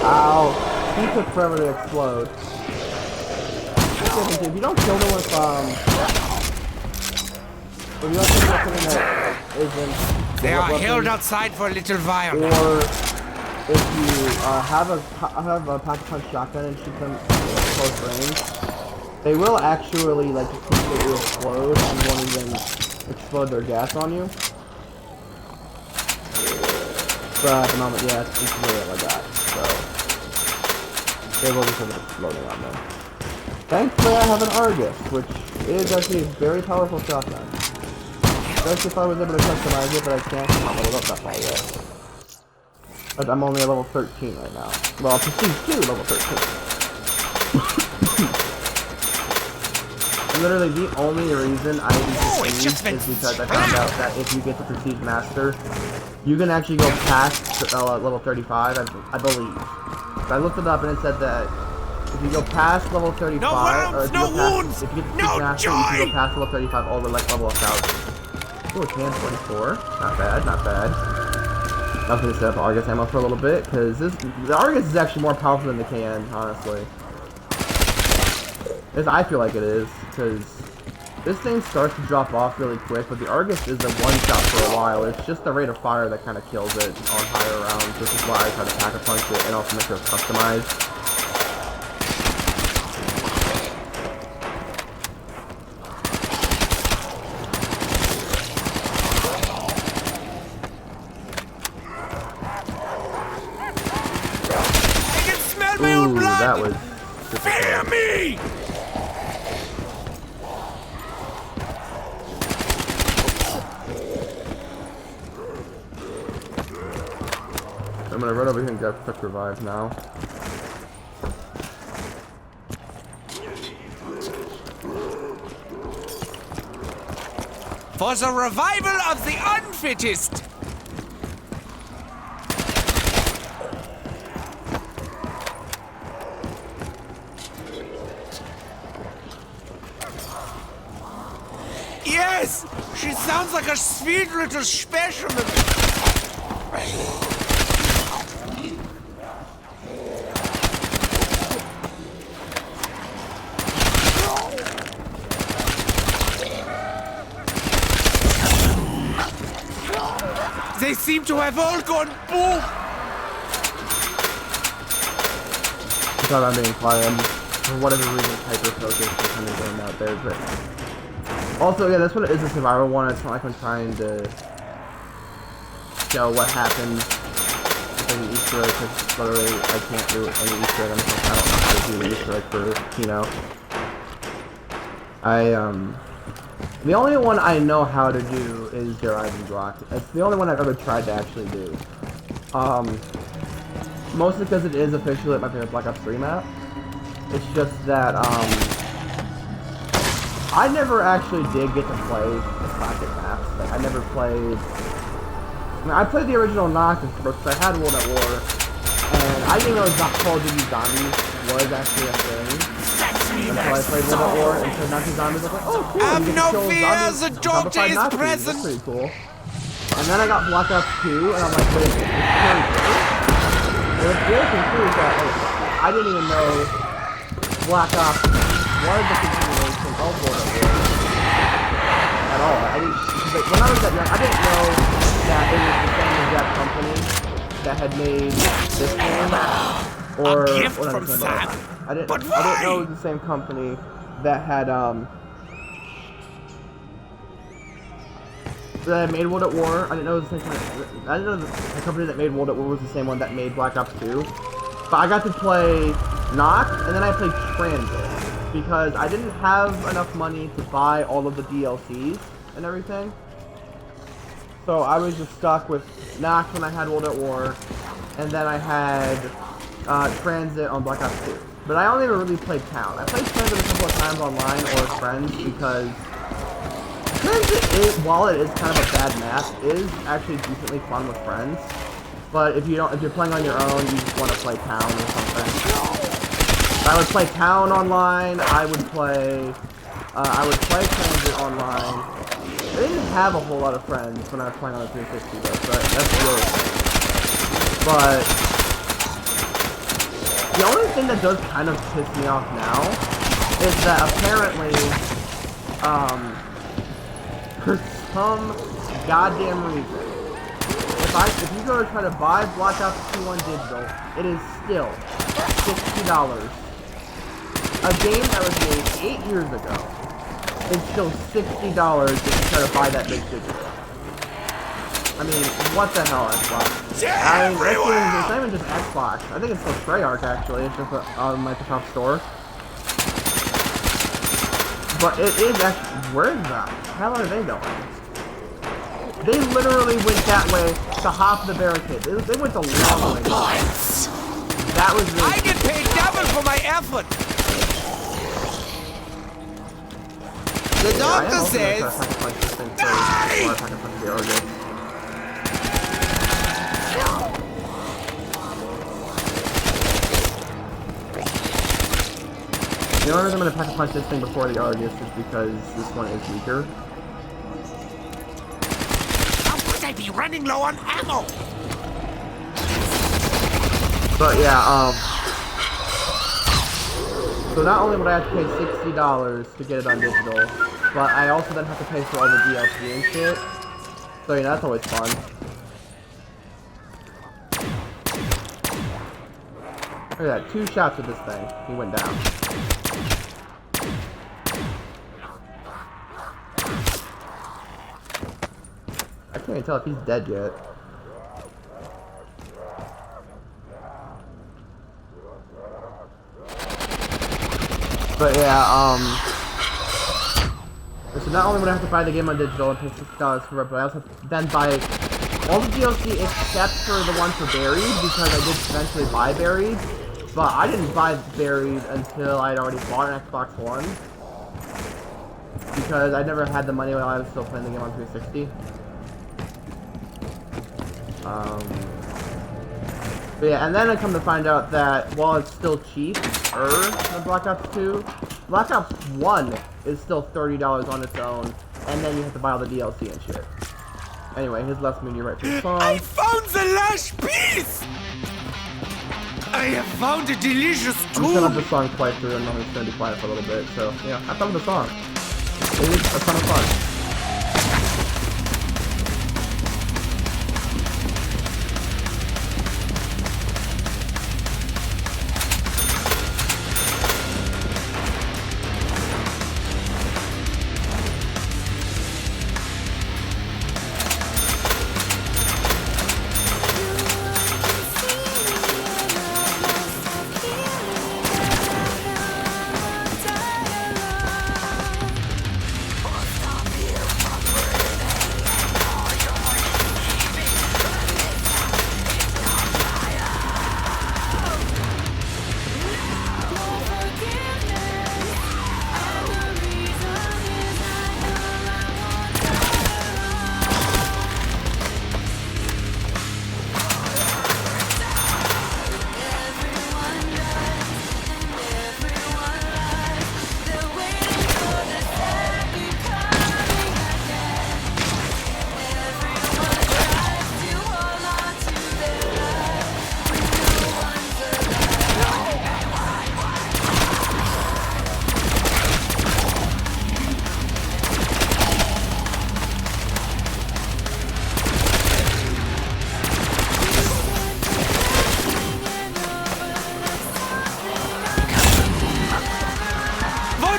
Ow! He took forever to explode. If you don't kill them with if you don't kill them with something that isn't, They are held outside for a little while. or if you have a pack-a-punch shotgun and shoot them at close range, they will actually like just completely explode and won't even explode their gas on you. But at the moment, yeah, it's really like that. So they will just have it exploding on them. Thankfully, I have an Argus, which is actually a very powerful shotgun. Especially if I was able to customize it, but I can't. I'm not leveled up that far yet. But I'm only at level 13 right now. Well, Prestige 2, level 13. Literally, the only reason I do Prestige is because I found out that if you get the Prestige Master, you can actually go past level 35, I believe. So I looked it up and it said that if you go past level 35, or if you get the Prestige Master, you can go past level 35 all the way like level 1000. Ooh, can 24. Not bad, not bad. I was going to set up Argus ammo for a little bit, because the Argus is actually more powerful than the KN, honestly. I feel like it is, because this thing starts to drop off really quick, but the Argus is a one-shot for a while. It's just the rate of fire that kind of kills it on higher rounds. This is why I try to pack-a-punch it and also make sure it's customized. I can smell my own blood! That was... Fear me! I'm gonna run over here and get a quick revive now. For the revival of the unfittest! Yes! She sounds like a sweet little specimen! They seem to have all gone boom! I thought I'm being quiet. I'm, for whatever reason, hyper-focused and kind of going out there, but Also, yeah, that's what it is, a survival one. It's not like I'm trying to show what happens if there's an Easter egg, because literally I can't do any Easter egg. I don't know how to do an Easter egg for Kino. The only one I know how to do is their Eisendrache. It's the only one I've ever tried to actually do. Mostly because it is officially my favorite Black Ops 3 map. It's just that, I never actually did get to play the classic maps. Like, I never played... I mean, I played the original Knock because I had World at War, and I didn't know Call of Duty Zombies was actually a thing. Until I played World at War, and so Nazi Zombies, I was like, oh cool, Have you no can kill fear, zombies, the daughter zombified is Nazis. present. That's pretty cool. And then I got Black Ops 2, and I'm like, wait, this is pretty cool. And what's really cool is that, like, I didn't even know Black Ops was the continuation of World at War at all. I didn't, like, when I was that young, I didn't know that it was the same exact company that had made this game, or A gift whatever from it's Sam. called. I didn't But know it why? was the same company that had that made World at War. I didn't know it was the same company. I didn't know the company that made World at War was the same one that made Black Ops 2. But I got to play Knock, and then I played Transit, because I didn't have enough money to buy all of the DLCs and everything. So I was just stuck with Knock when I had World at War, and then I had Transit on Black Ops 2. But I only ever really played Town. I played Transit a couple of times online or with friends, because Transit is, while it is kind of a bad map, is actually decently fun with friends. But if you're playing on your own, you just want to play Town or something. I would play Town online. I would play Transit online. I didn't have a whole lot of friends when I was playing on the 360 though, so that's really cool. But the only thing that does kind of piss me off now is that apparently, for some goddamn reason, if you go to try to buy Black Ops 2 on digital, it is still $60. A game that was made 8 years ago is still $60 if you try to buy that big digital. I mean, what the hell, Xbox? I mean, it's not even just Xbox. I think it's still Treyarch, actually. It's just on Microsoft Store. But it is actually... Where the hell are they going? They literally went that way to hop the barricade. They went the long way. That was really... I get paid double for my effort. The doctor says... The only reason I'm going to pack-a-punch this thing before the Argus is because this one is weaker. How could I be running low on ammo? But yeah, so not only would I have to pay $60 to get it on digital, but I also then have to pay for all the DLC and shit. So yeah, that's always fun. Look at that, 2 shots with this thing. He went down. I can't even tell if he's dead yet. But yeah, so not only would I have to buy the game on digital and pay $60 for it, but I also have to then buy all the DLC except for the one for Buried, because I did eventually buy Buried. But I didn't buy Buried until I'd already bought an Xbox One, because I never had the money while I was still playing the game on 360. But yeah, and then I come to find out that while it's still cheaper than Black Ops 2, Black Ops 1 is still $30 on its own, and then you have to buy all the DLC and shit. Anyway, here's Last Moon, you right to the song. I found the last piece! I have found a delicious I'm just gonna have tool! the song play through, and I'm just gonna be quiet for a little bit, so yeah, have fun with the song. It is a ton of fun.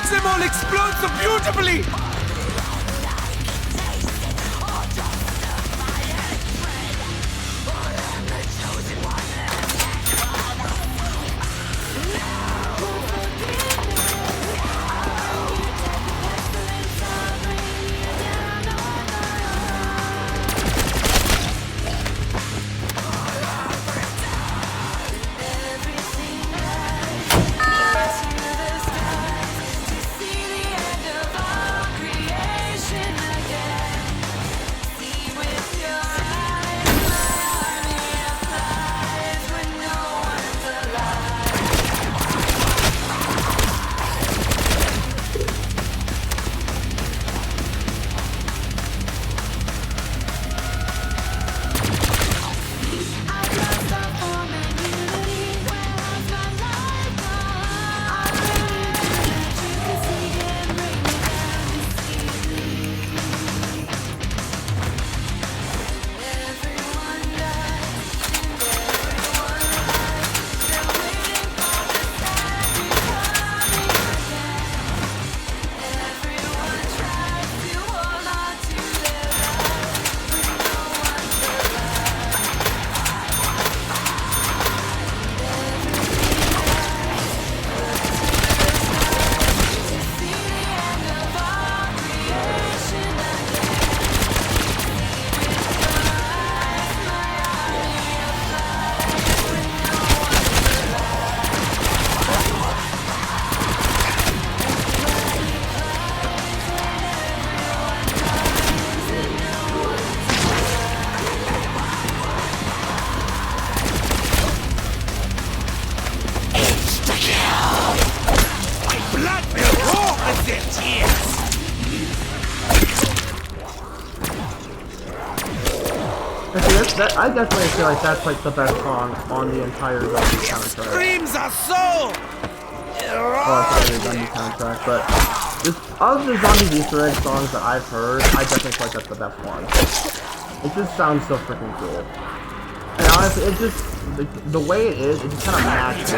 watch them all explode so beautifully! I definitely feel like that's like the best song on the entire Zombie soundtrack. Screams are so. Well, it's not the Zombie soundtrack, but just of the Zombie Easter egg songs that I've heard, I definitely feel like that's the best one. It just sounds so freaking cool. And honestly, it just the way it is, it just kind of matches the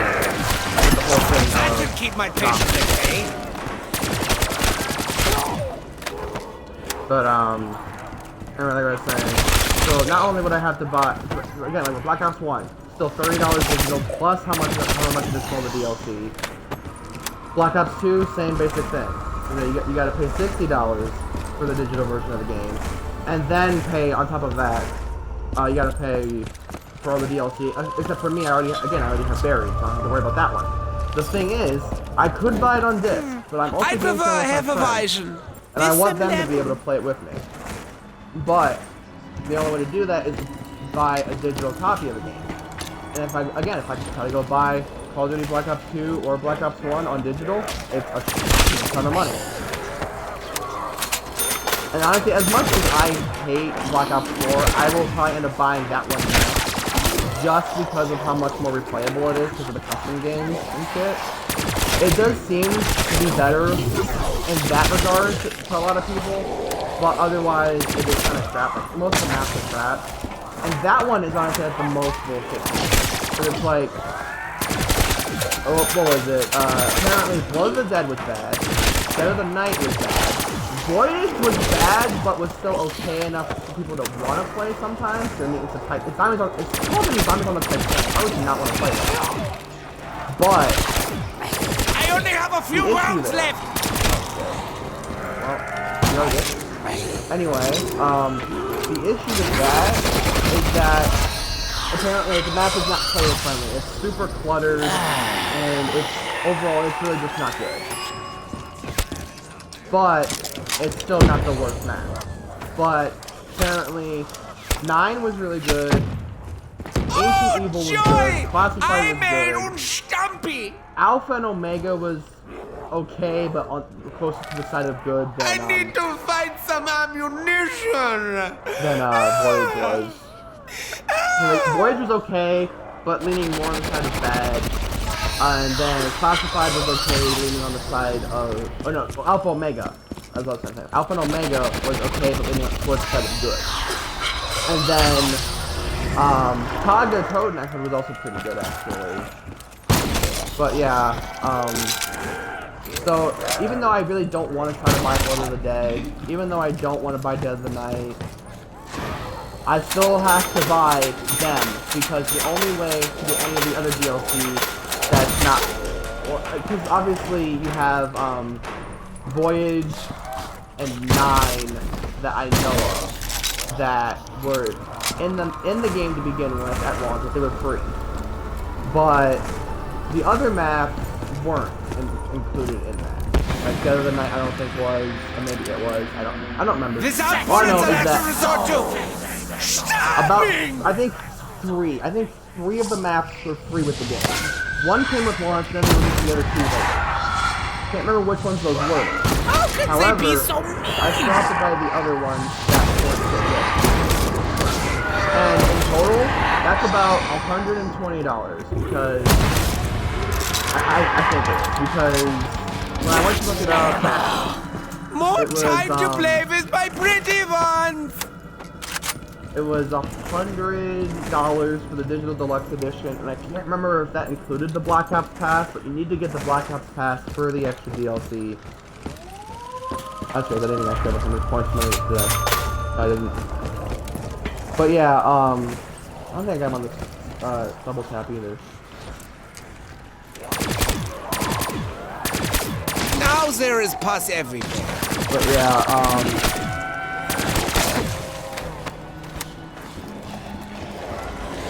whole thing. I should keep my patience, okay? But anyway, like I was saying. So not only would I have to buy, again, like with Black Ops 1, still $30 digital plus how much additional the DLC. Black Ops 2, same basic thing. You got to pay $60 for the digital version of the game, and then pay on top of that. You got to pay for all the DLC. Except for me, I already have Barry, so I don't have to worry about that one. The thing is, I could buy it on disc, but I'm also doing Hefeweizen. and I want them to be able to play it with me. But the only way to do that is to buy a digital copy of the game. And if I try to go buy Call of Duty Black Ops 2 or Black Ops 1 on digital, it's a ton of money. And honestly, as much as I hate Black Ops 4, I will probably end up buying that one next, just because of how much more replayable it is because of the custom games and shit. It does seem to be better in that regard to a lot of people. But otherwise, it is kind of crap. Like, most of the maps are crap. And that one is honestly like the most bullshit. But it's like, oh, what was it? Apparently Blood of the Dead was bad. Dead of the Night was bad. Voyage was bad, but was still okay enough for people to want to play sometimes. I mean, it's supposed to be Zombies on the Type. I would not want to play that. But I only have a few rounds left. Well, you already did. Anyway, the issue with that is that apparently the map is not player friendly. It's super cluttered, and overall it's really just not good. But it's still not the worst map. But apparently 9 was really good. Ancient Evil was good. Classified was good. Alpha and Omega was okay, but closer to the side of good than I need to find some ammunition. Than Voyage was. Voyage was okay, but leaning more on the side of bad. And then Classified was okay, leaning on the side of Alpha Omega. That's what I was saying. Alpha and Omega was okay, but leaning towards the side of good. And then Toten actually was also pretty good actually. But yeah, So, even though I really don't want to try to buy Order of the Day, even though I don't want to buy Dead of the Night, I still have to buy them, because the only way to get any of the other DLCs that's not... Because obviously you have, Voyage and 9 that I know of that were in the game to begin with at launch, but they were free. But the other maps weren't included in that. Like Dead of the Night, I don't think was, or maybe it was. I don't remember. This All I output know is is an that resort to. I think three of the maps were free with the game. One came with launch, then they released the other 2 later. Can't remember which ones those were. How could However, they be so mean? I still have to buy the other ones that weren't free with. And in total, that's about $120 because I think it is, because when I went to look it up, More it was, time to play with my pretty ones! it was $100 for the digital deluxe edition, and I can't remember if that included the Black Ops Pass, but you need to get the Black Ops Pass for the extra DLC. Actually, I didn't actually have 100 points from it today. I didn't. But yeah, I don't think I'm on this double tap either. Now there is pus everywhere. But yeah,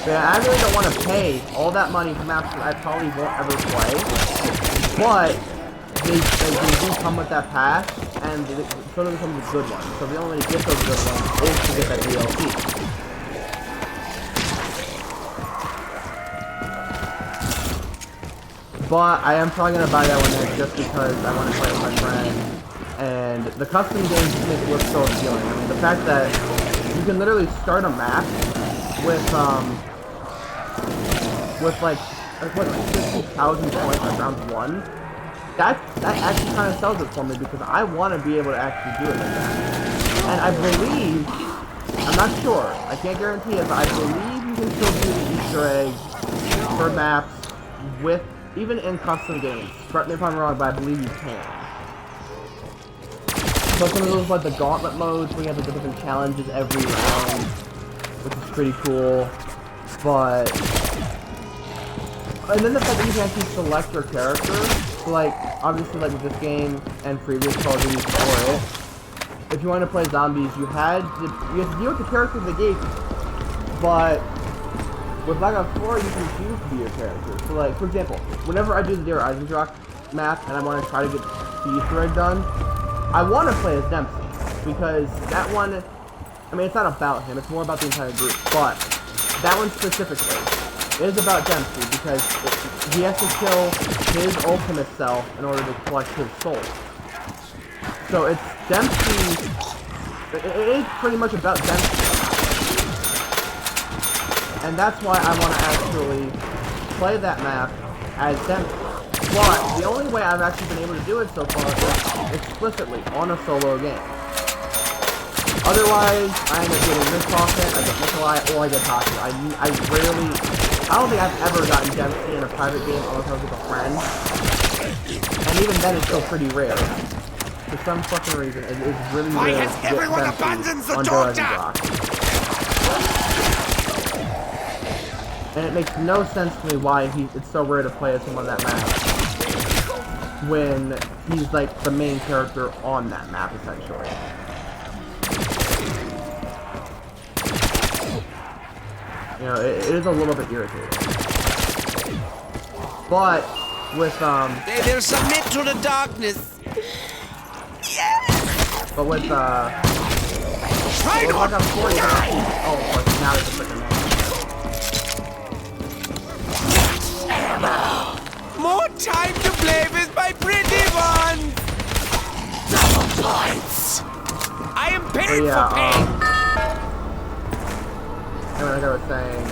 yeah, I really don't want to pay all that money for maps that I probably won't ever play. But they do come with that pass, and so do come with good ones. So the only way to get those good ones is to get that DLC. But I am probably gonna buy that one next just because I want to play with my friend. And the custom games just make it look so appealing. I mean, the fact that you can literally start a map with like 50,000 points on round 1. That actually kind of sells it for me because I want to be able to actually do it like that. And I believe, I'm not sure, I can't guarantee it, but I believe you can still do the Easter eggs for maps with, even in custom games. Correct me if I'm wrong, but I believe you can. So some of those like the gauntlet modes where you have like, the different challenges every round, which is pretty cool. But and then the fact that you can actually select your character, so like obviously like with this game and previous Call of Duty before it, if you want to play zombies, you had to deal with the characters they gave you. But with Black Ops 4, you can choose to be your character. So like, for example, whenever I do the Eisendrache map and I want to try to get the Easter egg done, I want to play as Dempsey, because that one, I mean, it's not about him, it's more about the entire group, but that one specifically is about Dempsey, because he has to kill his ultimate self in order to collect his soul. So it's Dempsey, it is pretty much about Dempsey. And that's why I want to actually play that map as Dempsey. But the only way I've actually been able to do it so far is explicitly on a solo game. Otherwise, I end up getting Miss Hoffman, I get Nikolai, or I get Taku. I don't think I've ever gotten Dempsey in a private game unless I was with a friend. And even then, it's still pretty rare. For some fucking reason, it is really Why rare has to get everyone Dempsey abandoned the under Toten? Eisendrache. And it makes no sense to me why it's so rare to play as him on that map when he's like the main character on that map, essentially. You know, it is a little bit irritating. But with They will submit to the darkness. but with Black Ops 4, you can actually, oh, of course, now there's a freaking map. More time to play with my pretty ones! Double points! I am paying for pain! And like I was saying,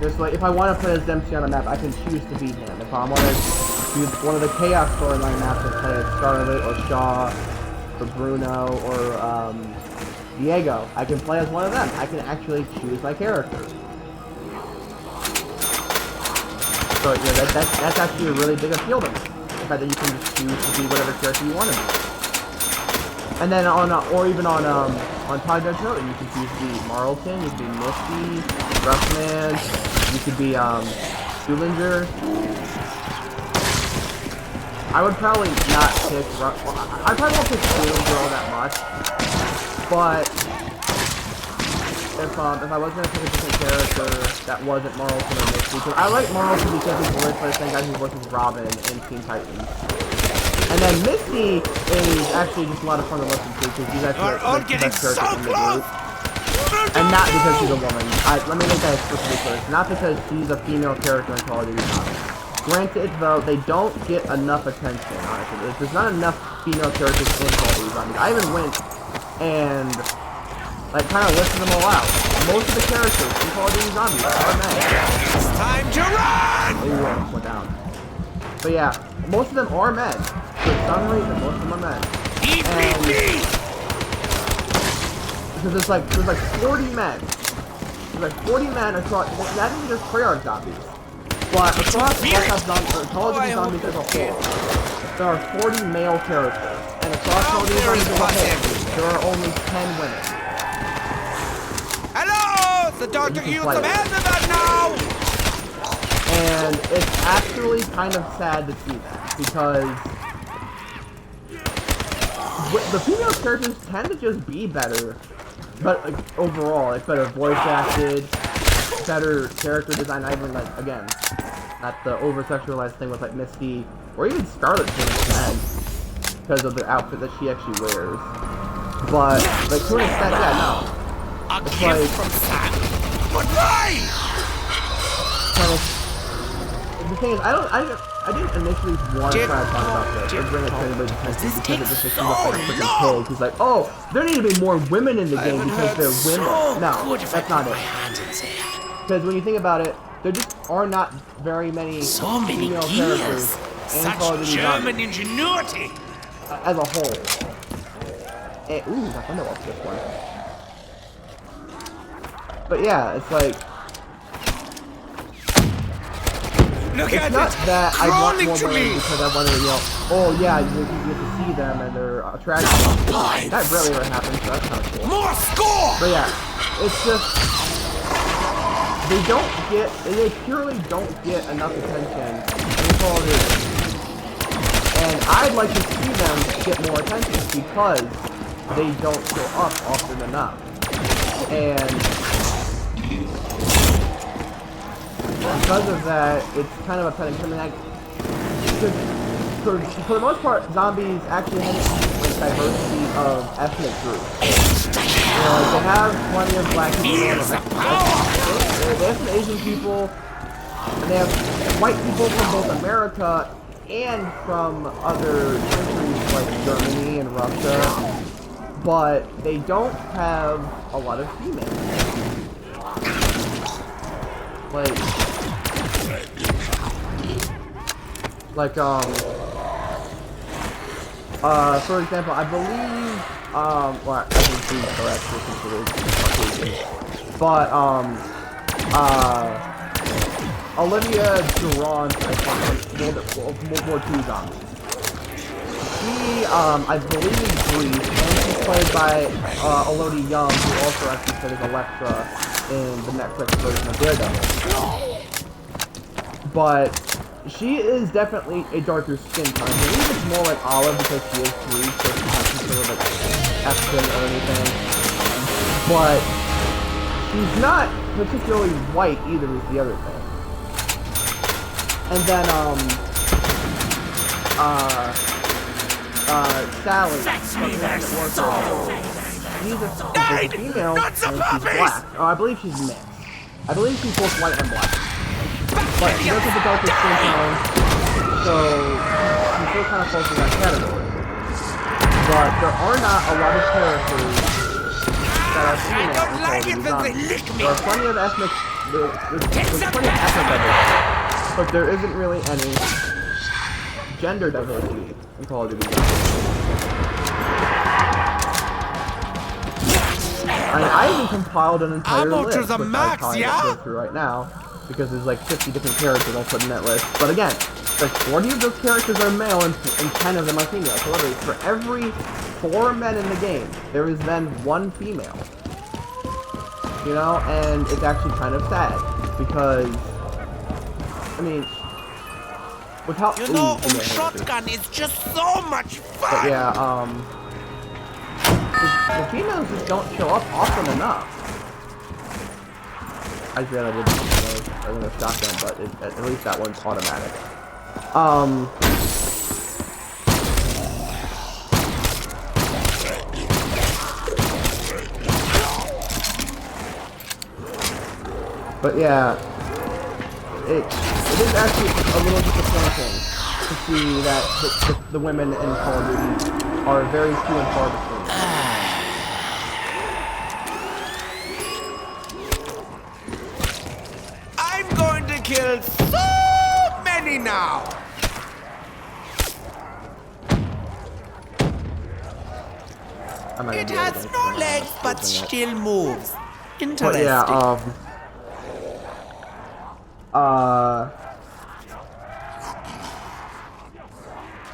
just like, if I want to play as Dempsey on a map, I can choose to be him. If I want to use one of the Chaos storyline maps and play as Scarlet, or Shaw, or Bruno, or Diego, I can play as one of them. I can actually choose my character. So you know that's actually a really big appeal to me. The fact that you can just choose to be whatever character you want to be. And then or even on Todd Judge Note, you can choose to be Marlton, you could be Misty, Roughman, you could be Schulinger. I would probably not pick I probably won't pick Schulinger all that much. But if I was gonna pick a different character that wasn't Marlton or Misty, because I like Marlton because he's voiced by the same guy who voices Robin in Teen Titans. And then Misty is actually just a lot of fun to listen to because he's actually like, the best character in the group. And not because she's a woman. Let me make that explicitly clear. It's not because she's a female character in Call of Duty Zombies. Granted, though, they don't get enough attention, honestly. There's not enough female characters in Call of Duty Zombies. I even went and like kind of listed them all out. Most of the characters in Call of Duty Zombies are men. It's time to run! Oh, I went down. But yeah, most of them are men. For some reason, most of them are men. Because there's like 40 men. There's like 40 men across. That isn't just Treyarch zombies, but across Call of Duty Zombies as a whole, there are 40 male characters, and across Call of Duty Zombies as a whole, there are only 10 women. Hello, the doctor used some antidote now. And it's actually kind of sad to see that because the female characters tend to just be better, but like, overall, like better voice acted, better character design. I even like again, not the over-sexualized thing with like Misty or even Scarlet Witch because of the outfit that she actually wears. But like to an extent, yeah, no. It's like from Sam. But why? Kind of. The thing is, I didn't initially want to try to talk about this or bring it to anybody's attention because it just makes me look like a freaking pig. He's like, oh, there need to be more women in the game because they're women. No, that's not it. Because when you think about it, there just are not very many female characters in Call of Duty German ingenuity as a whole. And, ooh, I know off this one. But yeah, it's like. Look it's at not it. that I want more To women me. because I want to, oh yeah, you get to see them and they're attractive. That rarely ever happens, so that's kind of cool. More score! But yeah, it's just, they purely don't get enough attention in Call of Duty. And I'd like to see them get more attention because they don't show up often enough. And because of that, it's kind of upsetting. I mean, for the most part, zombies actually have a diversity of ethnic groups. You know, like they have plenty of black people, they have some Asian people, and they have white people from both America and from other countries like Germany and Russia, but they don't have a lot of females. For example, I believe, well, I think she's correct, but, Olivia Durant, I think, World War II zombies. She, I believe is Greece, and she's played by, Elodie Young, who also actually played as Elektra in the Netflix version of Daredevil. But she is definitely a darker skin tone. I believe it's more like Olive because she is Greek, so she's not considered like African or anything. But she's not particularly white either is the other thing. And then Sally from she's a female and she's black. Oh, I believe she's mixed. I believe she's both white and black. But she does have the darker skin tone, so she's still kind of close to that category. But there are not a lot of characters that are female in Call of Duty Zombies. There are plenty of ethnic, there's plenty of ethnic diversity, but there isn't really any gender diversity in Call of Duty Zombies. I mean, I even compiled an entire list, which I'm trying to go through right now. because there's like 50 different characters I'll put in that list. But again, like 40 of those characters are male and 10 of them are female. So literally, for every 4 men in the game, there is then 1 female. You know, and it's actually kind of sad because, I mean, without You know, shotgun is just so much fun. but yeah, the females just don't show up often enough. I just realized I didn't know shotgun, but at least that one's automatic. But yeah, it is actually a little disappointing to see that the women in Call of Duty are very few and far between. I'm going to kill so many now. It has no legs, but still moves. Interesting. But yeah,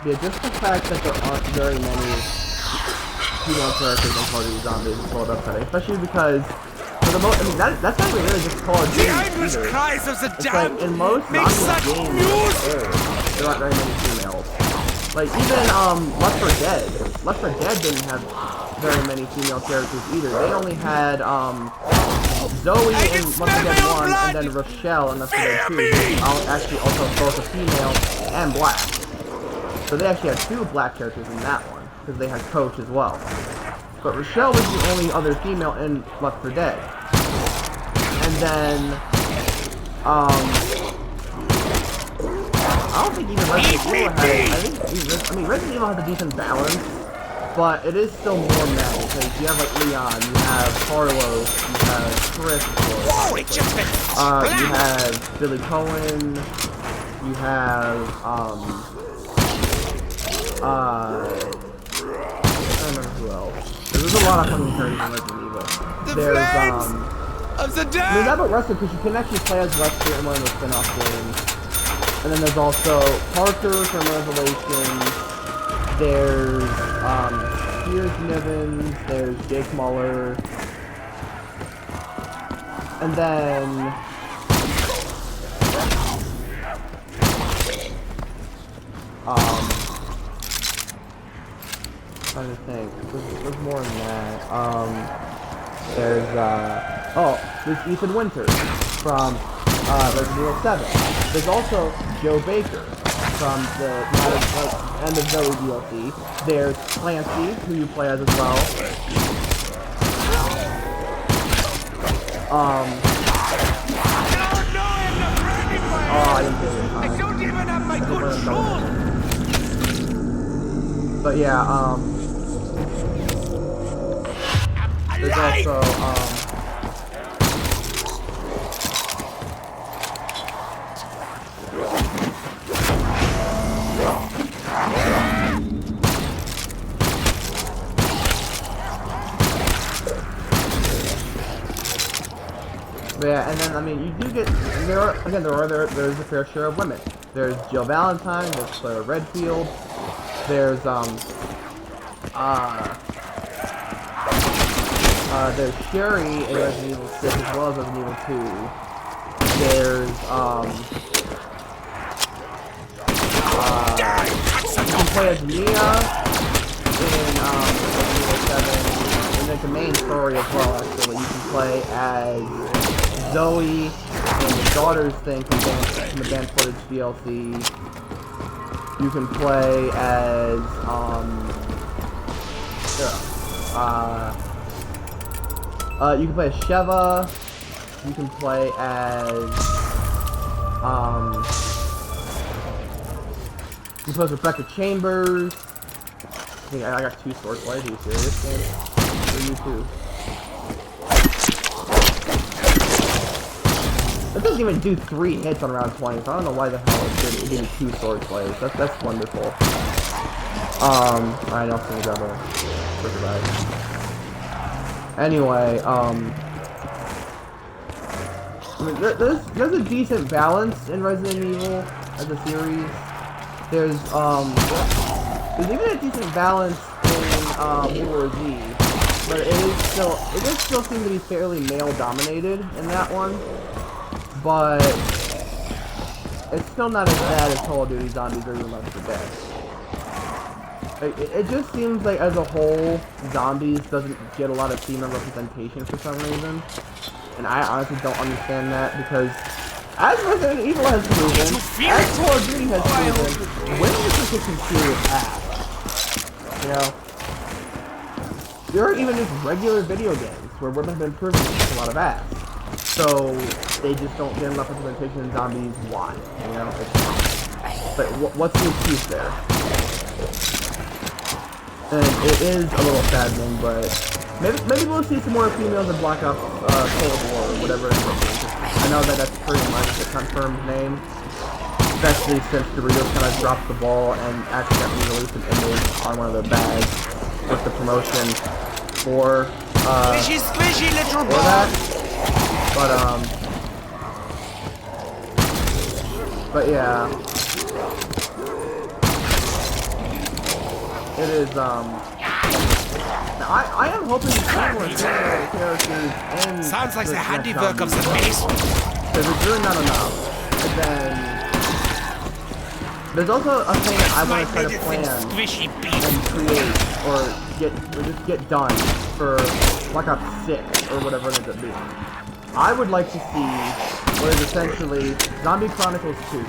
yeah, just the fact that there aren't very many female characters in Call of Duty Zombies is a little upsetting, especially because for the most, I mean, that's not even really just Call of Duty either. Cries of the It's like in most zombie games, there aren't very many females. Like even Left 4 Dead. Left 4 Dead didn't have very many female characters either. They only had Zoe in Left 4 Dead 1 and then Rochelle in Left 4 Dead 2. Who's actually also both a female and black. So they actually had 2 black characters in that one because they had Coach as well. But Rochelle was the only other female in Left 4 Dead. And then I don't think even Resident Evil had Resident Evil has a decent balance, but it is still more male because you have like Leon, you have Carlos, you have Chris, you have Billy Cohen, you have I don't remember who else. There's a lot of fucking characters in Resident Evil. There's of the I mean, that about Lester because you can actually play as Lester in one of the spin-off games. And then there's also Parker from Revelations, there's Piers Nivens, there's Jake Muller, and then I'm trying to think, there's more than that. There's Ethan Winters from Resident Evil 7. There's also Joe Baker from the end of Zoe DLC. There's Clancy, who you play as well. I didn't get it. I don't even have my control. But yeah, there's also yeah, and then I mean you do get there's a fair share of women. There's Jill Valentine, there's Claire Redfield, there's there's Sherry in Resident Evil 6 as well as Resident Evil 2. There's you can play as Mia in Resident Evil 7, and there's the main story as well actually. You can play as Zoe and the Daughters thing from the band footage DLC. You can play as you can play as Sheva. You can play as you can play as Rebecca Chambers. I got 2 sword plays. Are you serious, man? Or you too? It doesn't even do 3 hits on round 20, so I don't know why the hell it did 2 sword plays. That's wonderful. Alright, I'll send grab a quick bag. I mean, there's a decent balance in Resident Evil as a series. There's even a decent balance in World War Z, but it does still seem to be fairly male dominated in that one. But it's still not as bad as Call of Duty Zombies or even Left 4 Dead. It just seems like as a whole, Zombies doesn't get a lot of female representation for some reason. And I honestly don't understand that, because as Resident Evil has proven, as Call of Duty has proven, women can kick some serious ass. You know? There are even just regular video games where women have been proven to kick a lot of ass. So they just don't get enough representation in Zombies. Why? You know? But what's the excuse there? And it is a little saddening, but maybe we'll see some more females in Black Ops Cold War or whatever it is. I know that's pretty much a confirmed name, especially since Doritos kind of dropped the ball and accidentally released an image on one of their bags with the promotion for squishy little ball. that. But yeah, it is now I am hoping to see more female characters in Sounds like the handiwork of next the base. because it's really not enough. And then there's also a thing that I want to try to plan Squishy beef. and create or just get done for Black Ops 6 or whatever it ends up being. I would like to see what is essentially Zombie Chronicles 2,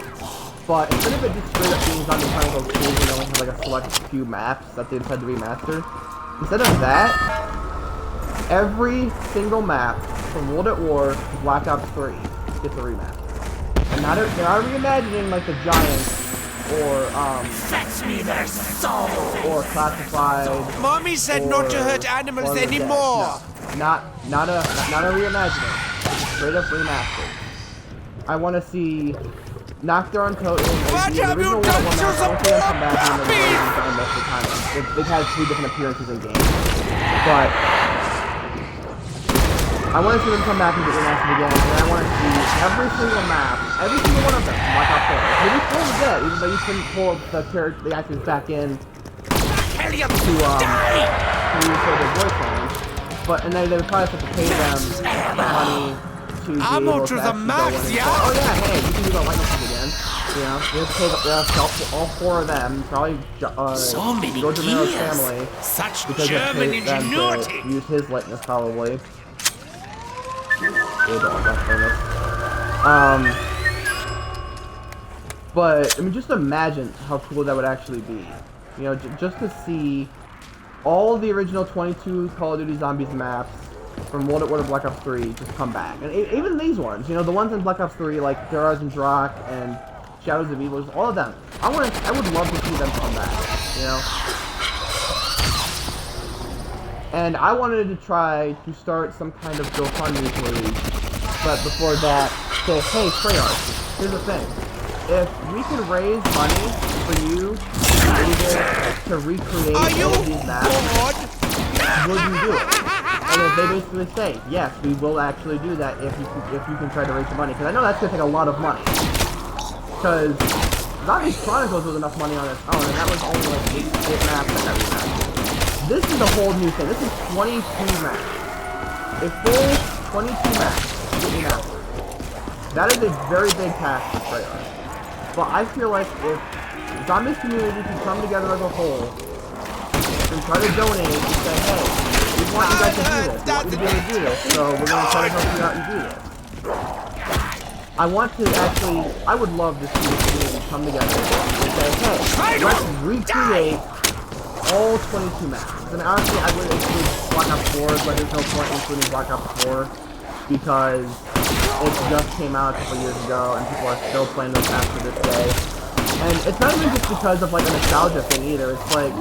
but instead of it just straight up being Zombie Chronicles 2 and only have like a select few maps that they decide to remaster, instead of that, every single map from World at War to Black Ops 3 gets a remaster. And they're not reimagining like the Giants or Fetch me their soul. or Classified. Mommy said not to hurt animals anymore. No, not a reimagining. Straight up remastered. I want to see Nocturne and Toten and What the have you original done World to War the Map. I want to come back poor and then most of the time. They've had 2 different appearances in games, but I want to see them come back and get remastered again, and I want to see every single map, every single one of them, from Black Ops 4. Maybe 4 was dead, even though you couldn't pull the actors back in to use their voice lines. But and they would probably have to pay them money to be able to actually go in and say, oh yeah, hey, you can do the likenesses again. You know, you have to pay all 4 of them, probably So many go to Mero's gears. family, Such because you have to German pay them ingenuity. to use his likeness probably. That's famous. But I mean, just imagine how cool that would actually be. You know, just to see all the original 22 Call of Duty Zombies maps from World at War to Black Ops 3 just come back, and even these ones. You know, the ones in Black Ops 3 like Eisendrache and Shadows of Evil, all of them. I would love to see them come back. You know. And I wanted to try to start some kind of GoFundMe page, but before that, say, hey, Treyarch, here's the thing. If we can raise money for you to recreate all of these maps, will you do it? And if they basically say, yes, we will actually do that if you can try to raise the money, because I know that's going to take a lot of money. Because Zombie Chronicles was enough money on its own, and that was only like 8 maps that got remastered. This is a whole new thing. This is 22 maps. A full 22 maps to get remastered. That is a very big task for Treyarch. But I feel like if the Zombies community can come together as a whole and try to donate and say, hey, we want you guys to do this. We want you to be able to do this. So we're going to try to help you out and do this. I would love to see the community come together and say, hey, let's recreate all 22 maps. And honestly, I would include Black Ops 4, but there's no point including Black Ops 4 because it just came out a couple years ago and people are still playing those maps to this day. And it's not even just because of like a nostalgia thing either. It's like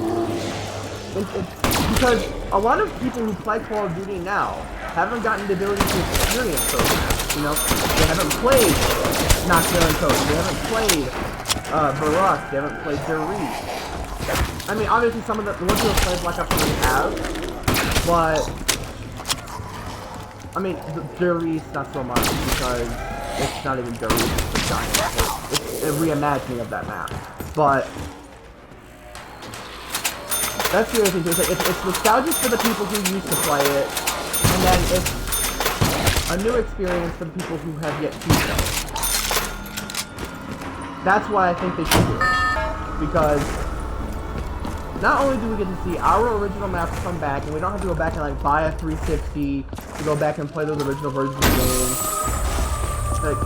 it's because a lot of people who play Call of Duty now haven't gotten the ability to experience those maps. You know, they haven't played Nocturne and Toten, they haven't played Barak, they haven't played Derry. I mean, obviously some of the ones who have played Black Ops 3 have, but I mean, the Juries, not so much, because it's not even Juries, it's a giant. It's a reimagining of that map. But that's the other thing too. It's nostalgic for the people who used to play it, and then it's a new experience for the people who have yet to play it. That's why I think they should do it. Because not only do we get to see our original maps come back, and we don't have to go back and like buy a 360 to go back and play those original versions of the game. Like,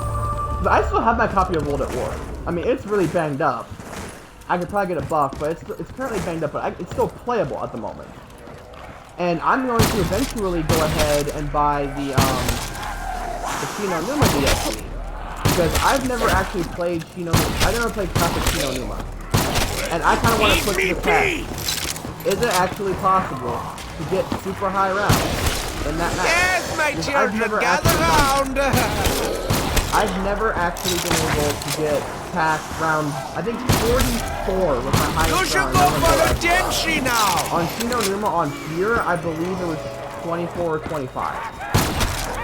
but I still have my copy of World at War. I mean, it's really banged up. I could probably get a buff, but it's currently banged up, but it's still playable at the moment. And I'm going to eventually go ahead and buy the Kino Numa DLC. Because I've never actually played I've never played classic Kino Numa. And I kind of want to put to the test. Is it actually possible to get super high rounds in that map? Yes, my children, gather round! I've never actually been able to get past round, I think 44 was my highest round. You should go for a Denshi now! On Kino Numa on here, I believe it was 24 or 25.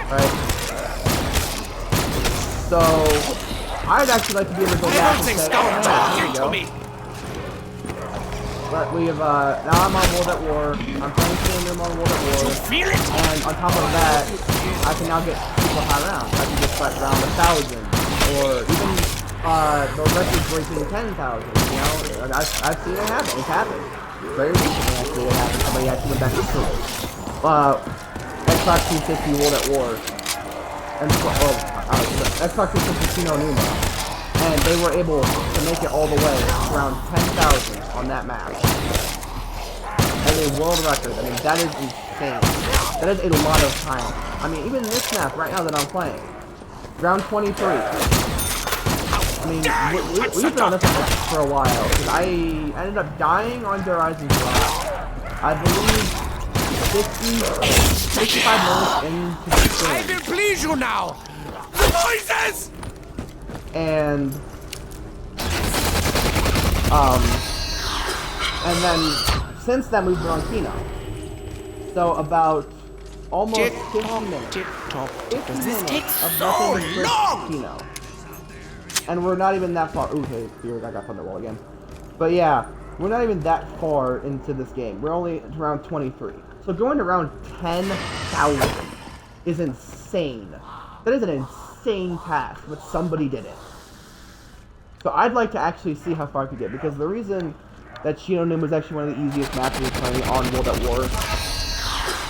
Right? So, I'd actually like to be able to go back and say, oh man, there you go. But we have, now I'm on World at War, I'm playing Kino Numa on World at War, and on top of that, I can now get super high rounds. I can get like around 1,000, or even, the record-breaking 10,000, you know? I've seen it happen, it's happened. Very recently I seen it happen, somebody actually went back to school. Xbox 360 World at War, and, Xbox 360 Kino Numa, and they were able to make it all the way to around 10,000 on that map. And a world record. I mean, that is insane. That is a lot of time. I mean, even this map right now that I'm playing, round 23. I mean, we've been on this one for a while, because I ended up dying on Eisendrache, I believe, 55 minutes into the game. I will please you now! The voices! And then, since then, we've been on Kino. So, about almost 50 minutes. 50 minutes of nothing but Kino. And we're not even that far. Ooh, okay, here, I got Thunderwall again. But yeah, we're not even that far into this game. We're only around 23. So going to around 10,000 is insane. That is an insane task, but somebody did it. So I'd like to actually see how far I could get, because the reason that Kino Numa was actually one of the easiest maps to play on World at War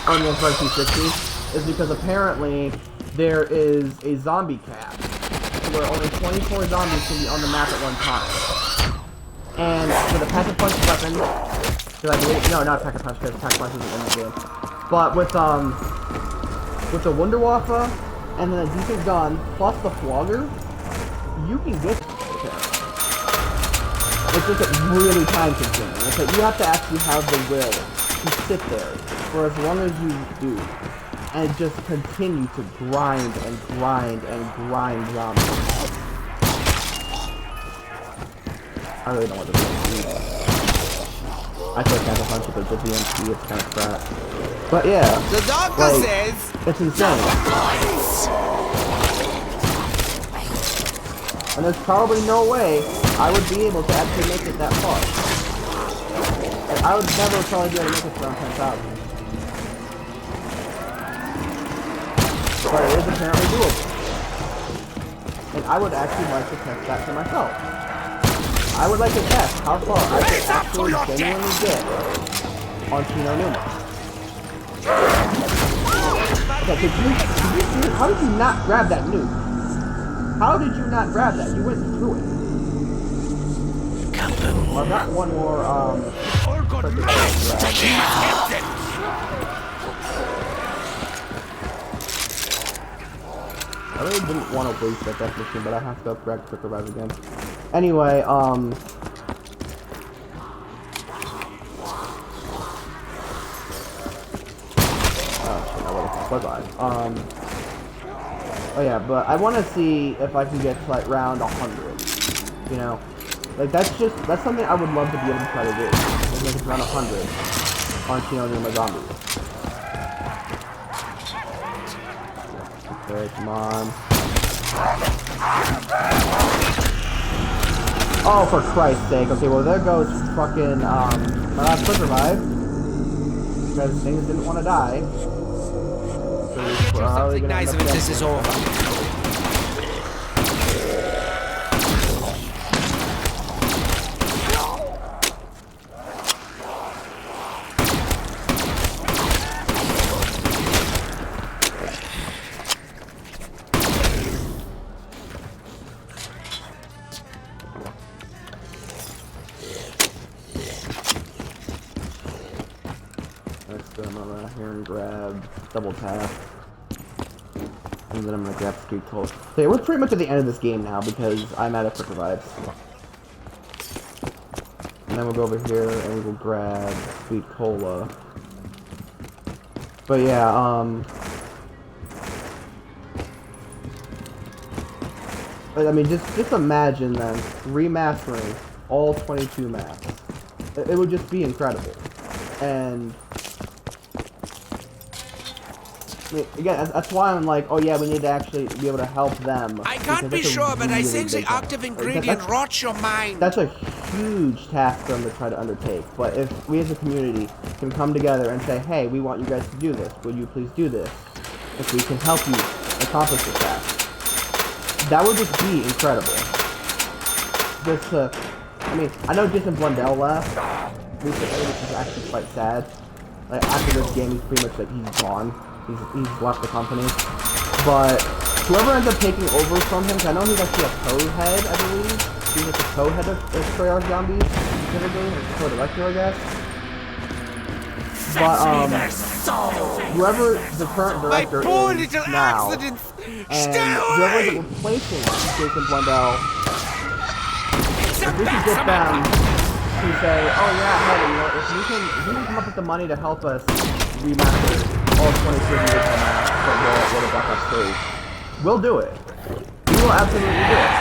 on the Xbox 360 is because apparently there is a zombie cap where only 24 zombies can be on the map at one time. And for the pack-a-punch weapon, because I believe, no, not pack-a-punch, because pack-a-punch isn't in the game, but with the Wunderwaffe and then a decent gun plus the flogger, you can get it's just really time consuming. It's like you have to actually have the will to sit there for as long as you do and just continue to grind and grind and grind zombies. I really don't want to do it. I could have a punch with the DMC, it's kind of crap. But yeah, the doctor says it's insane. And there's probably no way I would be able to actually make it that far. Like, I would never probably be able to make it to around 10,000. But it is apparently doable. And I would actually like to test that for myself. I would like to test how far I could actually genuinely get on Kino Numa. Okay, could you see, how did you not grab that nuke? How did you not grab that? You went through it. Well, I've got one more, I really didn't want to waste that death machine, but I have to upgrade Quick Revive again. Anyway, oh shit, I would have oh yeah, but I want to see if I can get to like round 100, you know? Like, that's something I would love to be able to try to do. Is make it around 100 on Kino Numa Zombies. Okay, come on. Oh, for Christ's sake. Okay, well, there goes fucking, my last quick revive. Because things didn't want to die. So we're probably Something gonna nice end up when this dead. is over. Let's go over here and grab double tap. And then I'm gonna grab Street Cola. Okay, we're pretty much at the end of this game now because I'm out of quick revives. And then we'll go over here and we will grab Sweet Cola. But yeah, I mean, just imagine them remastering all 22 maps. It would just be incredible. And I mean, again, that's why I'm like, oh yeah, we need to actually be able to help them. I can't be sure, but I think the active ingredient rots your mind. That's a huge task for them to try to undertake. But if we as a community can come together and say, hey, we want you guys to do this, will you please do this? If we can help you accomplish this task, that would just be incredible. I mean, I know Jason Blundell left recently, which is actually quite sad. Like, after this game, he's pretty much like, he's gone. He's left the company. But whoever ends up taking over from him, 'cause I know he's actually a co-head, I believe. He's like the co-head of Treyarch Zombies, typically, or the co-director, I guess. But, whoever the current director is now, and whoever is replacing Jason Blundell, if we can get them to say, oh yeah, hey, you know, if you can come up with the money to help us remaster all 22 years from now, so we'll back up stage, we'll do it. We will absolutely do it.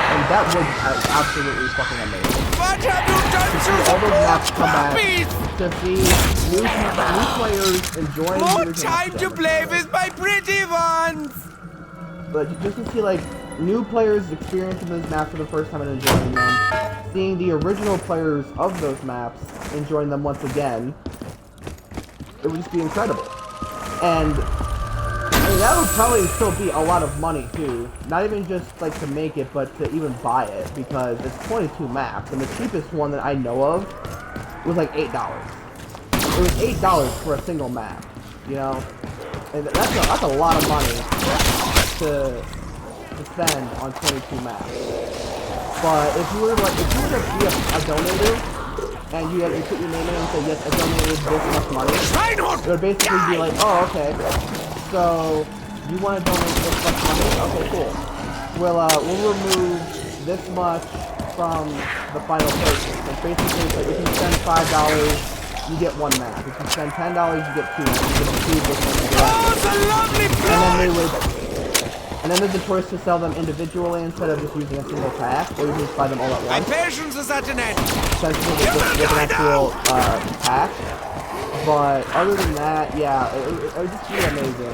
And that was absolutely fucking amazing. What have you done To see all those maps come back, to see new players enjoying More the time to play with my pretty ones! But just to see like new players experiencing those maps for the first time and enjoying them, seeing the original players of those maps enjoying them once again, it would just be incredible. And I mean, that would probably still be a lot of money too. Not even just like to make it, but to even buy it, because it's 22 maps, and the cheapest one that I know of was like $8. It was $8 for a single map, you know, and that's a lot of money to spend on 22 maps. But if you were to be a donator, and you put your name in and say, yes, I donated this much money, it would basically be like, oh, okay, so you want to donate this much money? Okay, cool. We'll remove this much from the final purchase. So basically, it's like if you spend $5, you get one map. If you spend $10, you get two maps. You get two different maps. And then there's the choice to sell them individually instead of just using a single pack, or you can just buy them all at My once. patience is at an end. Essentially with an actual pack. But other than that, yeah, it would just be amazing.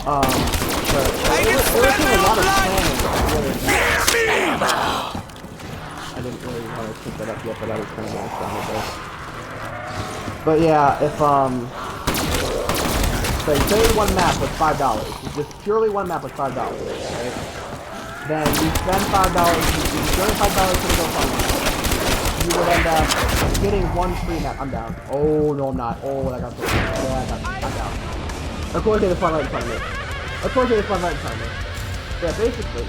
But it would take a lot of planning. I didn't really want to pick that up yet, but I was kind of understandable. But yeah, if say one map was $5, just purely one map was $5, right? Then you spend $5, you spend $5 to the GoFundMe. You would end up getting one free map. I'm down. Oh no, I'm not. Oh, I got this. I'm down. Of course, there's one right in front of me. Of course, there's one right in front of me. Yeah, basically,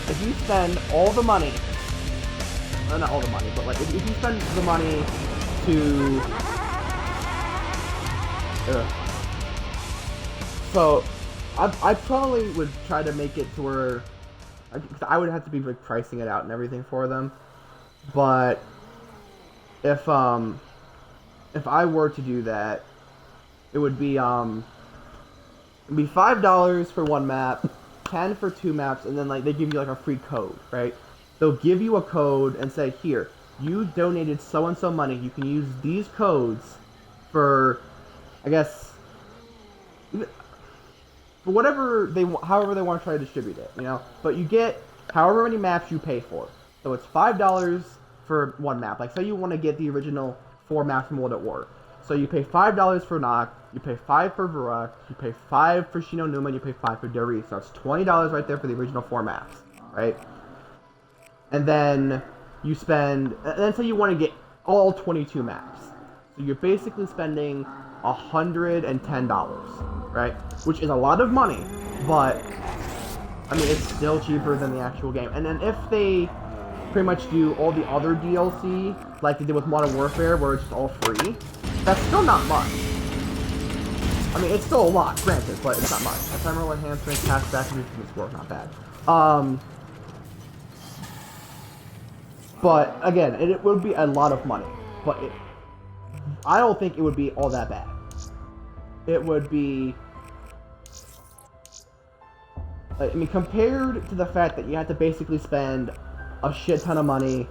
if you spend all the money, not all the money, but like if you spend the money to so I probably would try to make it to where I would have to be like pricing it out and everything for them. But if I were to do that, it would be $5 for one map, 10 for two maps, and then like they give you like a free code, right? They'll give you a code and say, here, you donated so and so money. You can use these codes for, I guess, for whatever however they want to try to distribute it, you know. But you get however many maps you pay for. So it's $5 for one map. Like, say you want to get the original 4 maps from World at War. So you pay $5 for Nock, you pay $5 for Varuk, you pay $5 for Shino Numa, and you pay $5 for Deri. So that's $20 right there for the original 4 maps, right? And then you spend, and then say you want to get all 22 maps. So you're basically spending $110, right? Which is a lot of money, but I mean, it's still cheaper than the actual game. And then if they pretty much do all the other DLC, like they did with Modern Warfare, where it's just all free, that's still not much. I mean, it's still a lot, granted, but it's not much. Ephemeral enhancements, cashback, and the score, not bad. But again, it would be a lot of money, but I don't think it would be all that bad. It would be, I mean, compared to the fact that you have to basically spend a shit ton of money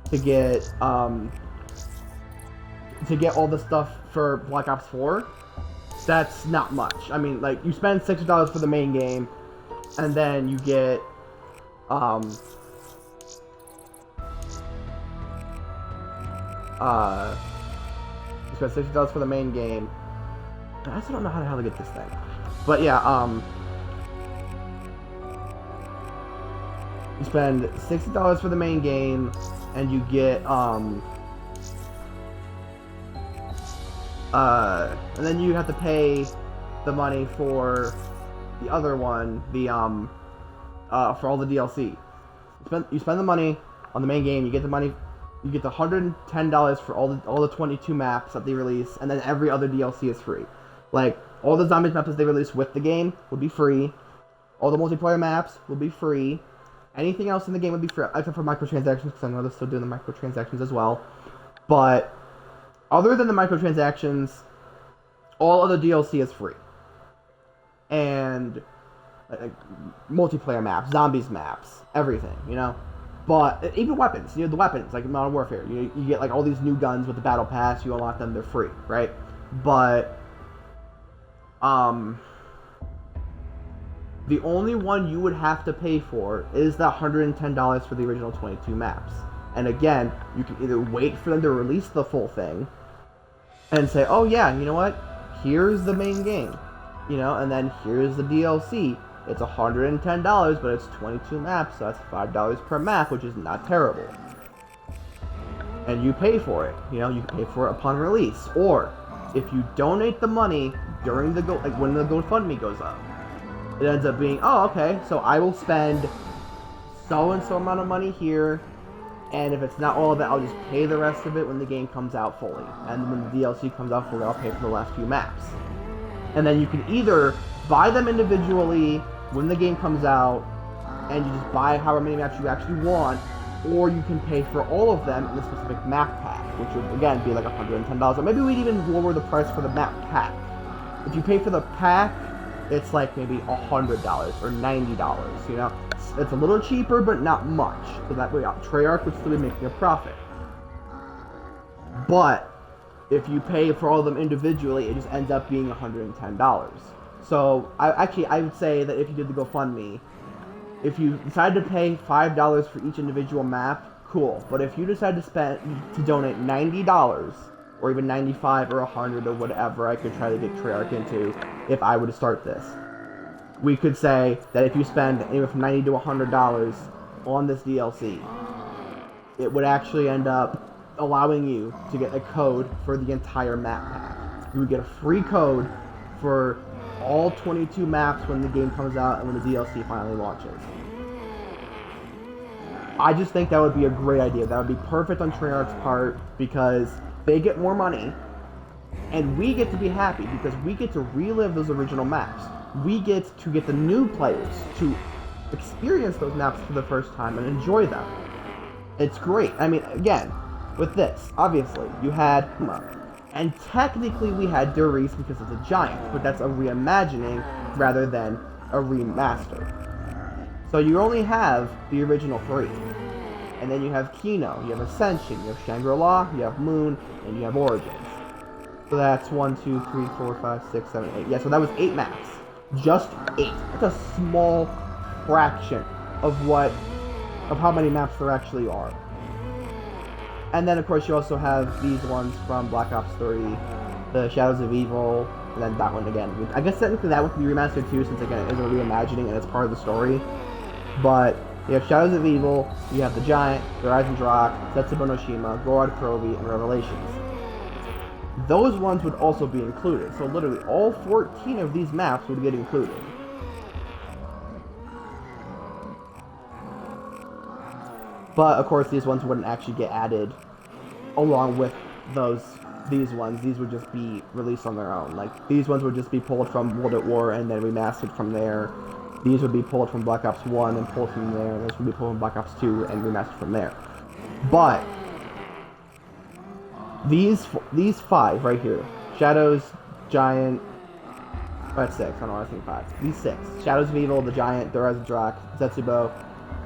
to get all the stuff for Black Ops 4, that's not much. I mean, like, you spend $60 for the main game, and then you get you spend $60 for the main game. I still don't know how to get this thing, but yeah, you spend $60 for the main game, and you get and then you have to pay the money for the other one, for all the DLC. You spend the money on the main game. You get the money. You get the $110 for all the 22 maps that they release, and then every other DLC is free. Like, all the zombies maps that they release with the game would be free. All the multiplayer maps will be free. Anything else in the game would be free, except for microtransactions, because I know they're still doing the microtransactions as well. But other than the microtransactions, all of the DLC is free. And multiplayer maps, zombies maps, everything, you know? But even weapons, the weapons, like in Modern Warfare, you get like all these new guns with the Battle Pass, you unlock them, they're free, right? But the only one you would have to pay for is the $110 for the original 22 maps. And again, you can either wait for them to release the full thing and say, oh yeah, you know what? Here's the main game, you know, and then here's the DLC. It's $110, but it's 22 maps, so that's $5 per map, which is not terrible. And you pay for it, you know, you pay for it upon release. Or, if you donate the money during the when the GoFundMe goes up, it ends up being, oh, okay, so I will spend so-and-so amount of money here, and if it's not all of it, I'll just pay the rest of it when the game comes out fully. And when the DLC comes out fully, I'll pay for the last few maps. And then you can either buy them individually when the game comes out, and you just buy however many maps you actually want, or you can pay for all of them in a specific map pack, which would, again, be like $110. Or maybe we'd even lower the price for the map pack. If you pay for the pack, it's like maybe $100 or $90, you know? It's a little cheaper, but not much. So that way, Treyarch would still be making a profit. But if you pay for all of them individually, it just ends up being $110. So, I would say that if you did the GoFundMe, if you decide to pay $5 for each individual map, cool. But if you decide to donate $90, or even $95 or $100 or whatever I could try to get Treyarch into if I were to start this, we could say that if you spend anywhere from $90 to $100 on this DLC, it would actually end up allowing you to get a code for the entire map pack. You would get a free code for all 22 maps when the game comes out and when the DLC finally launches. I just think that would be a great idea. That would be perfect on Treyarch's part, because they get more money, and we get to be happy because we get to relive those original maps. We get to get the new players to experience those maps for the first time and enjoy them. It's great. I mean, again, with this, obviously, you had and technically we had Derice because it's a giant, but that's a reimagining rather than a remaster. So you only have the original 3. And then you have Kino, you have Ascension, you have Shangri-La, you have Moon, and you have Origins. So that's 1, 2, 3, 4, 5, 6, 7, 8. Yeah, so that was 8 maps. Just 8. That's a small fraction of how many maps there actually are. And then of course you also have these ones from Black Ops 3, the Shadows of Evil, and then that one again. I guess technically that one could be remastered too, since again it is a reimagining and it's part of the story. But you have Shadows of Evil, you have the Giant, the Eisendrache, Setsubo no Shima, Gorod Proby, and Revelations. Those ones would also be included, so literally all 14 of these maps would get included. But of course these ones wouldn't actually get added along with these ones. These would just be released on their own. Like, these ones would just be pulled from World at War and then remastered from there. These would be pulled from Black Ops 1 and pulled from there. This would be pulled from Black Ops 2 and remastered from there. But these 5 right here, Shadows, Giant, that's 6, I don't know, I think 5. These 6, Shadows of Evil, the Giant, the Eisendrache, Setsubo,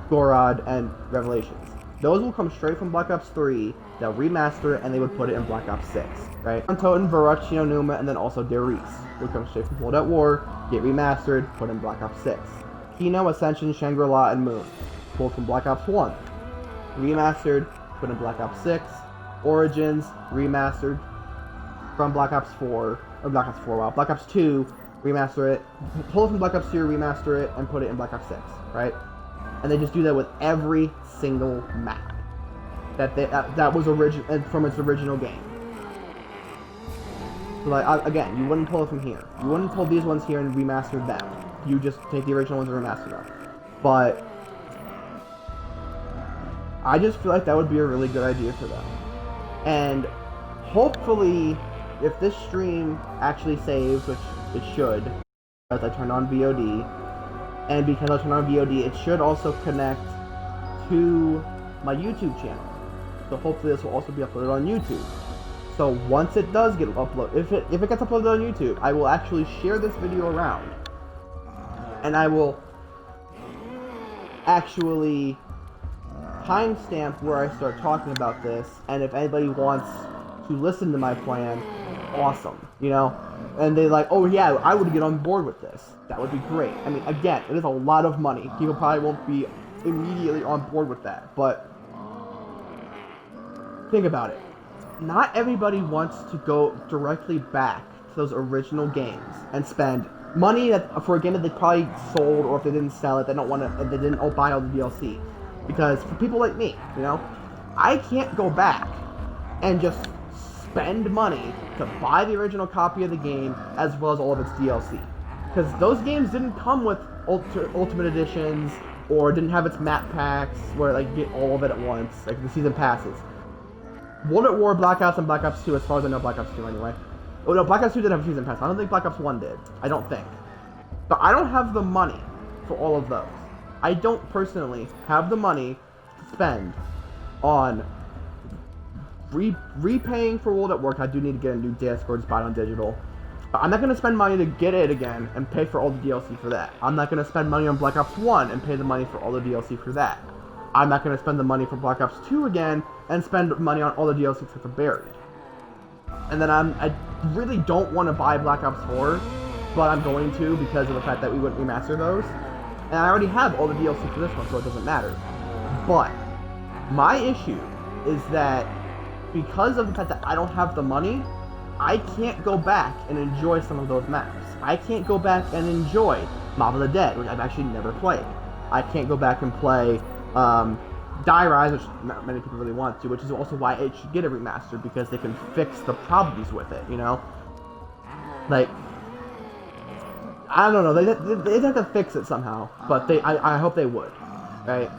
Gorod, and Revelations. Those will come straight from Black Ops 3, they'll remaster it, and they would put it in Black Ops 6, right? Toten, Varrock, Kino, Numa, and then also Darius would come straight from World at War, get remastered, put in Black Ops 6. Kino, Ascension, Shangri-La, and Moon, pulled from Black Ops 1. Remastered, put in Black Ops 6. Origins, remastered from Black Ops 4, or Black Ops 4, wow, Black Ops 2, remaster it, pull it from Black Ops 2, remaster it, and put it in Black Ops 6, right? And they just do that with every single map that was from its original game. So like, again, you wouldn't pull it from here. You wouldn't pull these ones here and remaster them. You just take the original ones and remaster them. But I just feel like that would be a really good idea for them. And hopefully, if this stream actually saves, which it should, as I turn on BO3, and because I turn on BO3, it should also connect to my YouTube channel. So hopefully this will also be uploaded on YouTube. So once it does get uploaded, if it gets uploaded on YouTube, I will actually share this video around. And I will actually timestamp where I start talking about this, and if anybody wants to listen to my plan, awesome, you know? And they're like, oh yeah, I would get on board with this. That would be great. I mean, again, it is a lot of money. People probably won't be immediately on board with that, but think about it. Not everybody wants to go directly back to those original games and spend money for a game that they probably sold, or if they didn't sell it, they don't want to, they didn't buy all the DLC. Because for people like me, you know, I can't go back and just spend money to buy the original copy of the game as well as all of its DLC. Because those games didn't come with Ultimate Editions, or didn't have its map packs where like you get all of it at once, like the season passes. World at War, Black Ops, and Black Ops 2, as far as I know, Black Ops 2 anyway. Oh no, Black Ops 2 did have a season pass. I don't think Black Ops 1 did. I don't think. But I don't have the money for all of those. I don't personally have the money to spend on repaying for World at War. I do need to get a new disc or just buy it on digital. But I'm not going to spend money to get it again and pay for all the DLC for that. I'm not going to spend money on Black Ops 1 and pay the money for all the DLC for that. I'm not going to spend the money for Black Ops 2 again and spend money on all the DLC except for Buried. And then I really don't want to buy Black Ops 4, but I'm going to because of the fact that we wouldn't remaster those. And I already have all the DLC for this one, so it doesn't matter. But my issue is that because of the fact that I don't have the money, I can't go back and enjoy some of those maps. I can't go back and enjoy Mob of the Dead, which I've actually never played. I can't go back and play Die Rise, which not many people really want to, which is also why it should get a remaster, because they can fix the problems with it, you know? Like, I don't know, they'd have to fix it somehow, but I hope they would, right?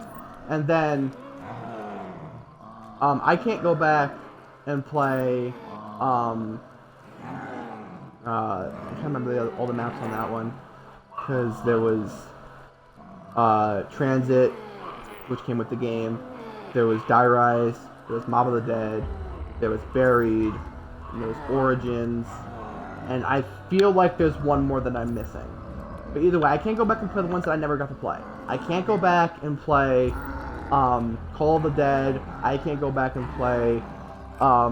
And then, I can't go back and play, I can't remember all the maps on that one, because there was, Transit, which came with the game, there was Die Rise, there was Mob of the Dead, there was Buried, and there was Origins, and I feel like there's one more that I'm missing. But either way, I can't go back and play the ones that I never got to play. I can't go back and play, Call of the Dead, I can't go back and play, I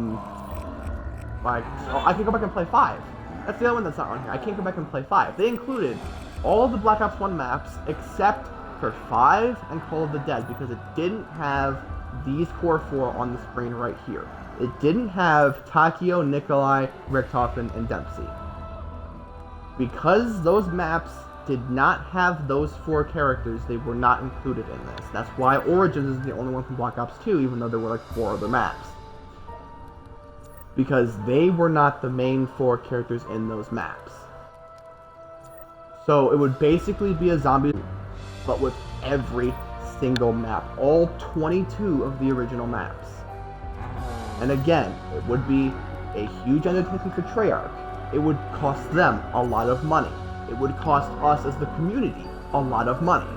can go back and play 5. That's the other one that's not on here. I can't go back and play 5. They included all of the Black Ops 1 maps except for 5 and Call of the Dead, because it didn't have these core 4 on the screen right here. It didn't have Takio, Nikolai, Richtofen, and Dempsey. Because those maps did not have those 4 characters, they were not included in this. That's why Origins is the only one from Black Ops 2, even though there were like 4 other maps. Because they were not the main 4 characters in those maps. So it would basically be a zombie, but with every single map. All 22 of the original maps. And again, it would be a huge undertaking for Treyarch. It would cost them a lot of money. It would cost us as the community a lot of money.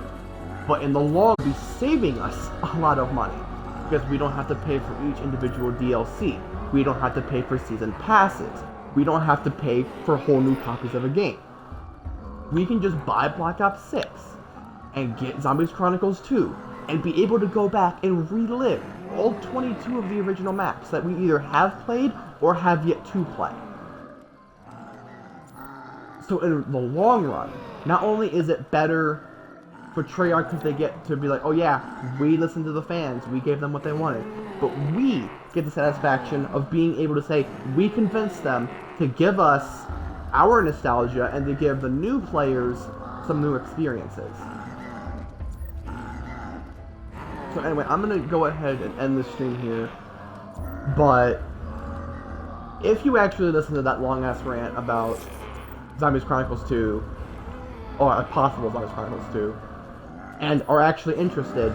But in the long run, it would be saving us a lot of money. Because we don't have to pay for each individual DLC. We don't have to pay for season passes. We don't have to pay for whole new copies of a game. We can just buy Black Ops 6 and get Zombies Chronicles 2 and be able to go back and relive all 22 of the original maps that we either have played or have yet to play. So in the long run, not only is it better for Treyarch because they get to be like, oh yeah, we listened to the fans, we gave them what they wanted, but we get the satisfaction of being able to say, we convinced them to give us our nostalgia and to give the new players some new experiences. So anyway, I'm going to go ahead and end the stream here, but if you actually listen to that long-ass rant about Zombies Chronicles 2, or a possible Zombies Chronicles 2, and are actually interested,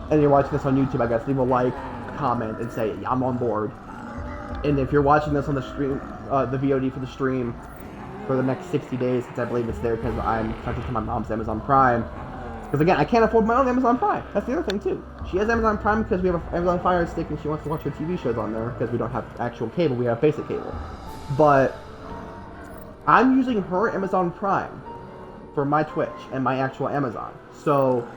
and you're watching this on YouTube, I guess, leave a like, comment, and say, yeah, I'm on board. And if you're watching this on the stream, the VOD for the stream, for the next 60 days, since I believe it's there because I'm connected to my mom's Amazon Prime, because again, I can't afford my own Amazon Prime. That's the other thing too. She has Amazon Prime because we have an Amazon Fire Stick and she wants to watch her TV shows on there because we don't have actual cable, we have basic cable. But I'm using her Amazon Prime for my Twitch and my actual Amazon. So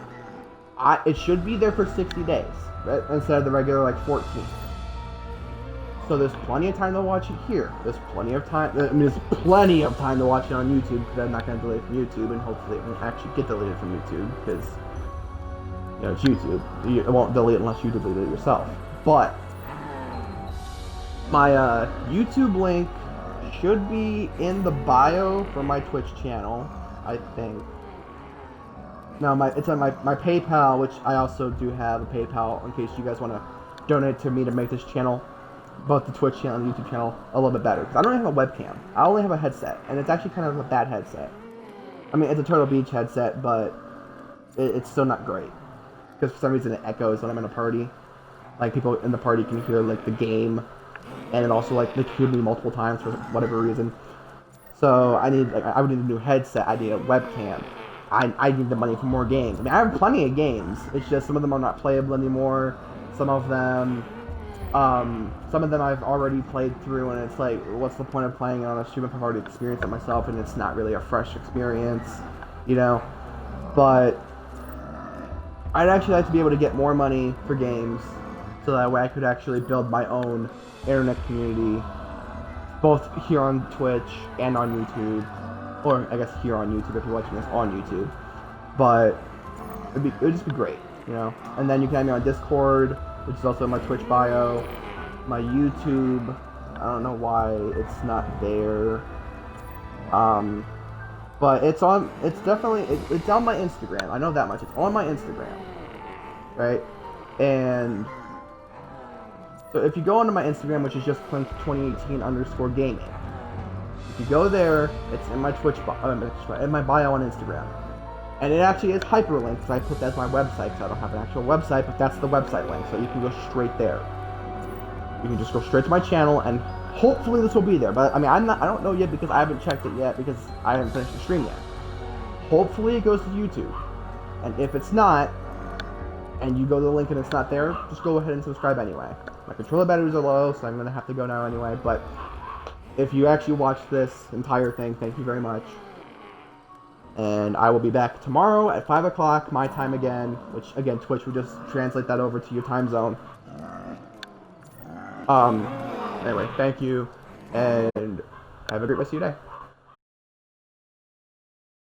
it should be there for 60 days, right? Instead of the regular like 14. So there's plenty of time to watch it here. There's plenty of time. There's plenty of time to watch it on YouTube because I'm not going to delete it from YouTube, and hopefully it won't actually get deleted from YouTube because it's YouTube. It won't delete it unless you delete it yourself. But my YouTube link should be in the bio for my Twitch channel, I think. No, it's on my PayPal, which I also do have a PayPal in case you guys want to donate to me to make this channel, both the Twitch channel and the YouTube channel, a little bit better. Because I don't have a webcam. I only have a headset, and it's actually kind of a bad headset. I mean, it's a Turtle Beach headset, but it's still not great. Because for some reason it echoes when I'm in a party. Like, people in the party can hear, like, the game, and it also, like, they hear me multiple times for whatever reason. So I would need a new headset, I need a webcam. I need the money for more games. I mean, I have plenty of games. It's just some of them are not playable anymore. Some of them I've already played through, and it's like, what's the point of playing it on a stream if I've already experienced it myself, and it's not really a fresh experience, you know? But I'd actually like to be able to get more money for games, so that way I could actually build my own internet community, both here on Twitch and on YouTube. Or, I guess, here on YouTube, if you're watching this on YouTube. But it would just be great, you know? And then you can add me on Discord, which is also in my Twitch bio. My YouTube, I don't know why it's not there. But it's on my Instagram. I know that much. It's on my Instagram. Right? And so if you go onto my Instagram, which is just Clint2018_gaming. If you go there, it's in my in my bio on Instagram. And it actually is hyperlinked because I put that as my website because I don't have an actual website, but that's the website link, so you can go straight there. You can just go straight to my channel, and hopefully this will be there. But I mean, I don't know yet because I haven't checked it yet because I haven't finished the stream yet. Hopefully it goes to YouTube. And if it's not, and you go to the link and it's not there, just go ahead and subscribe anyway. My controller batteries are low, so I'm going to have to go now anyway, but if you actually watch this entire thing, thank you very much. And I will be back tomorrow at 5 o'clock, my time again, which, again, Twitch will just translate that over to your time zone. Anyway, thank you, and have a great rest of your day.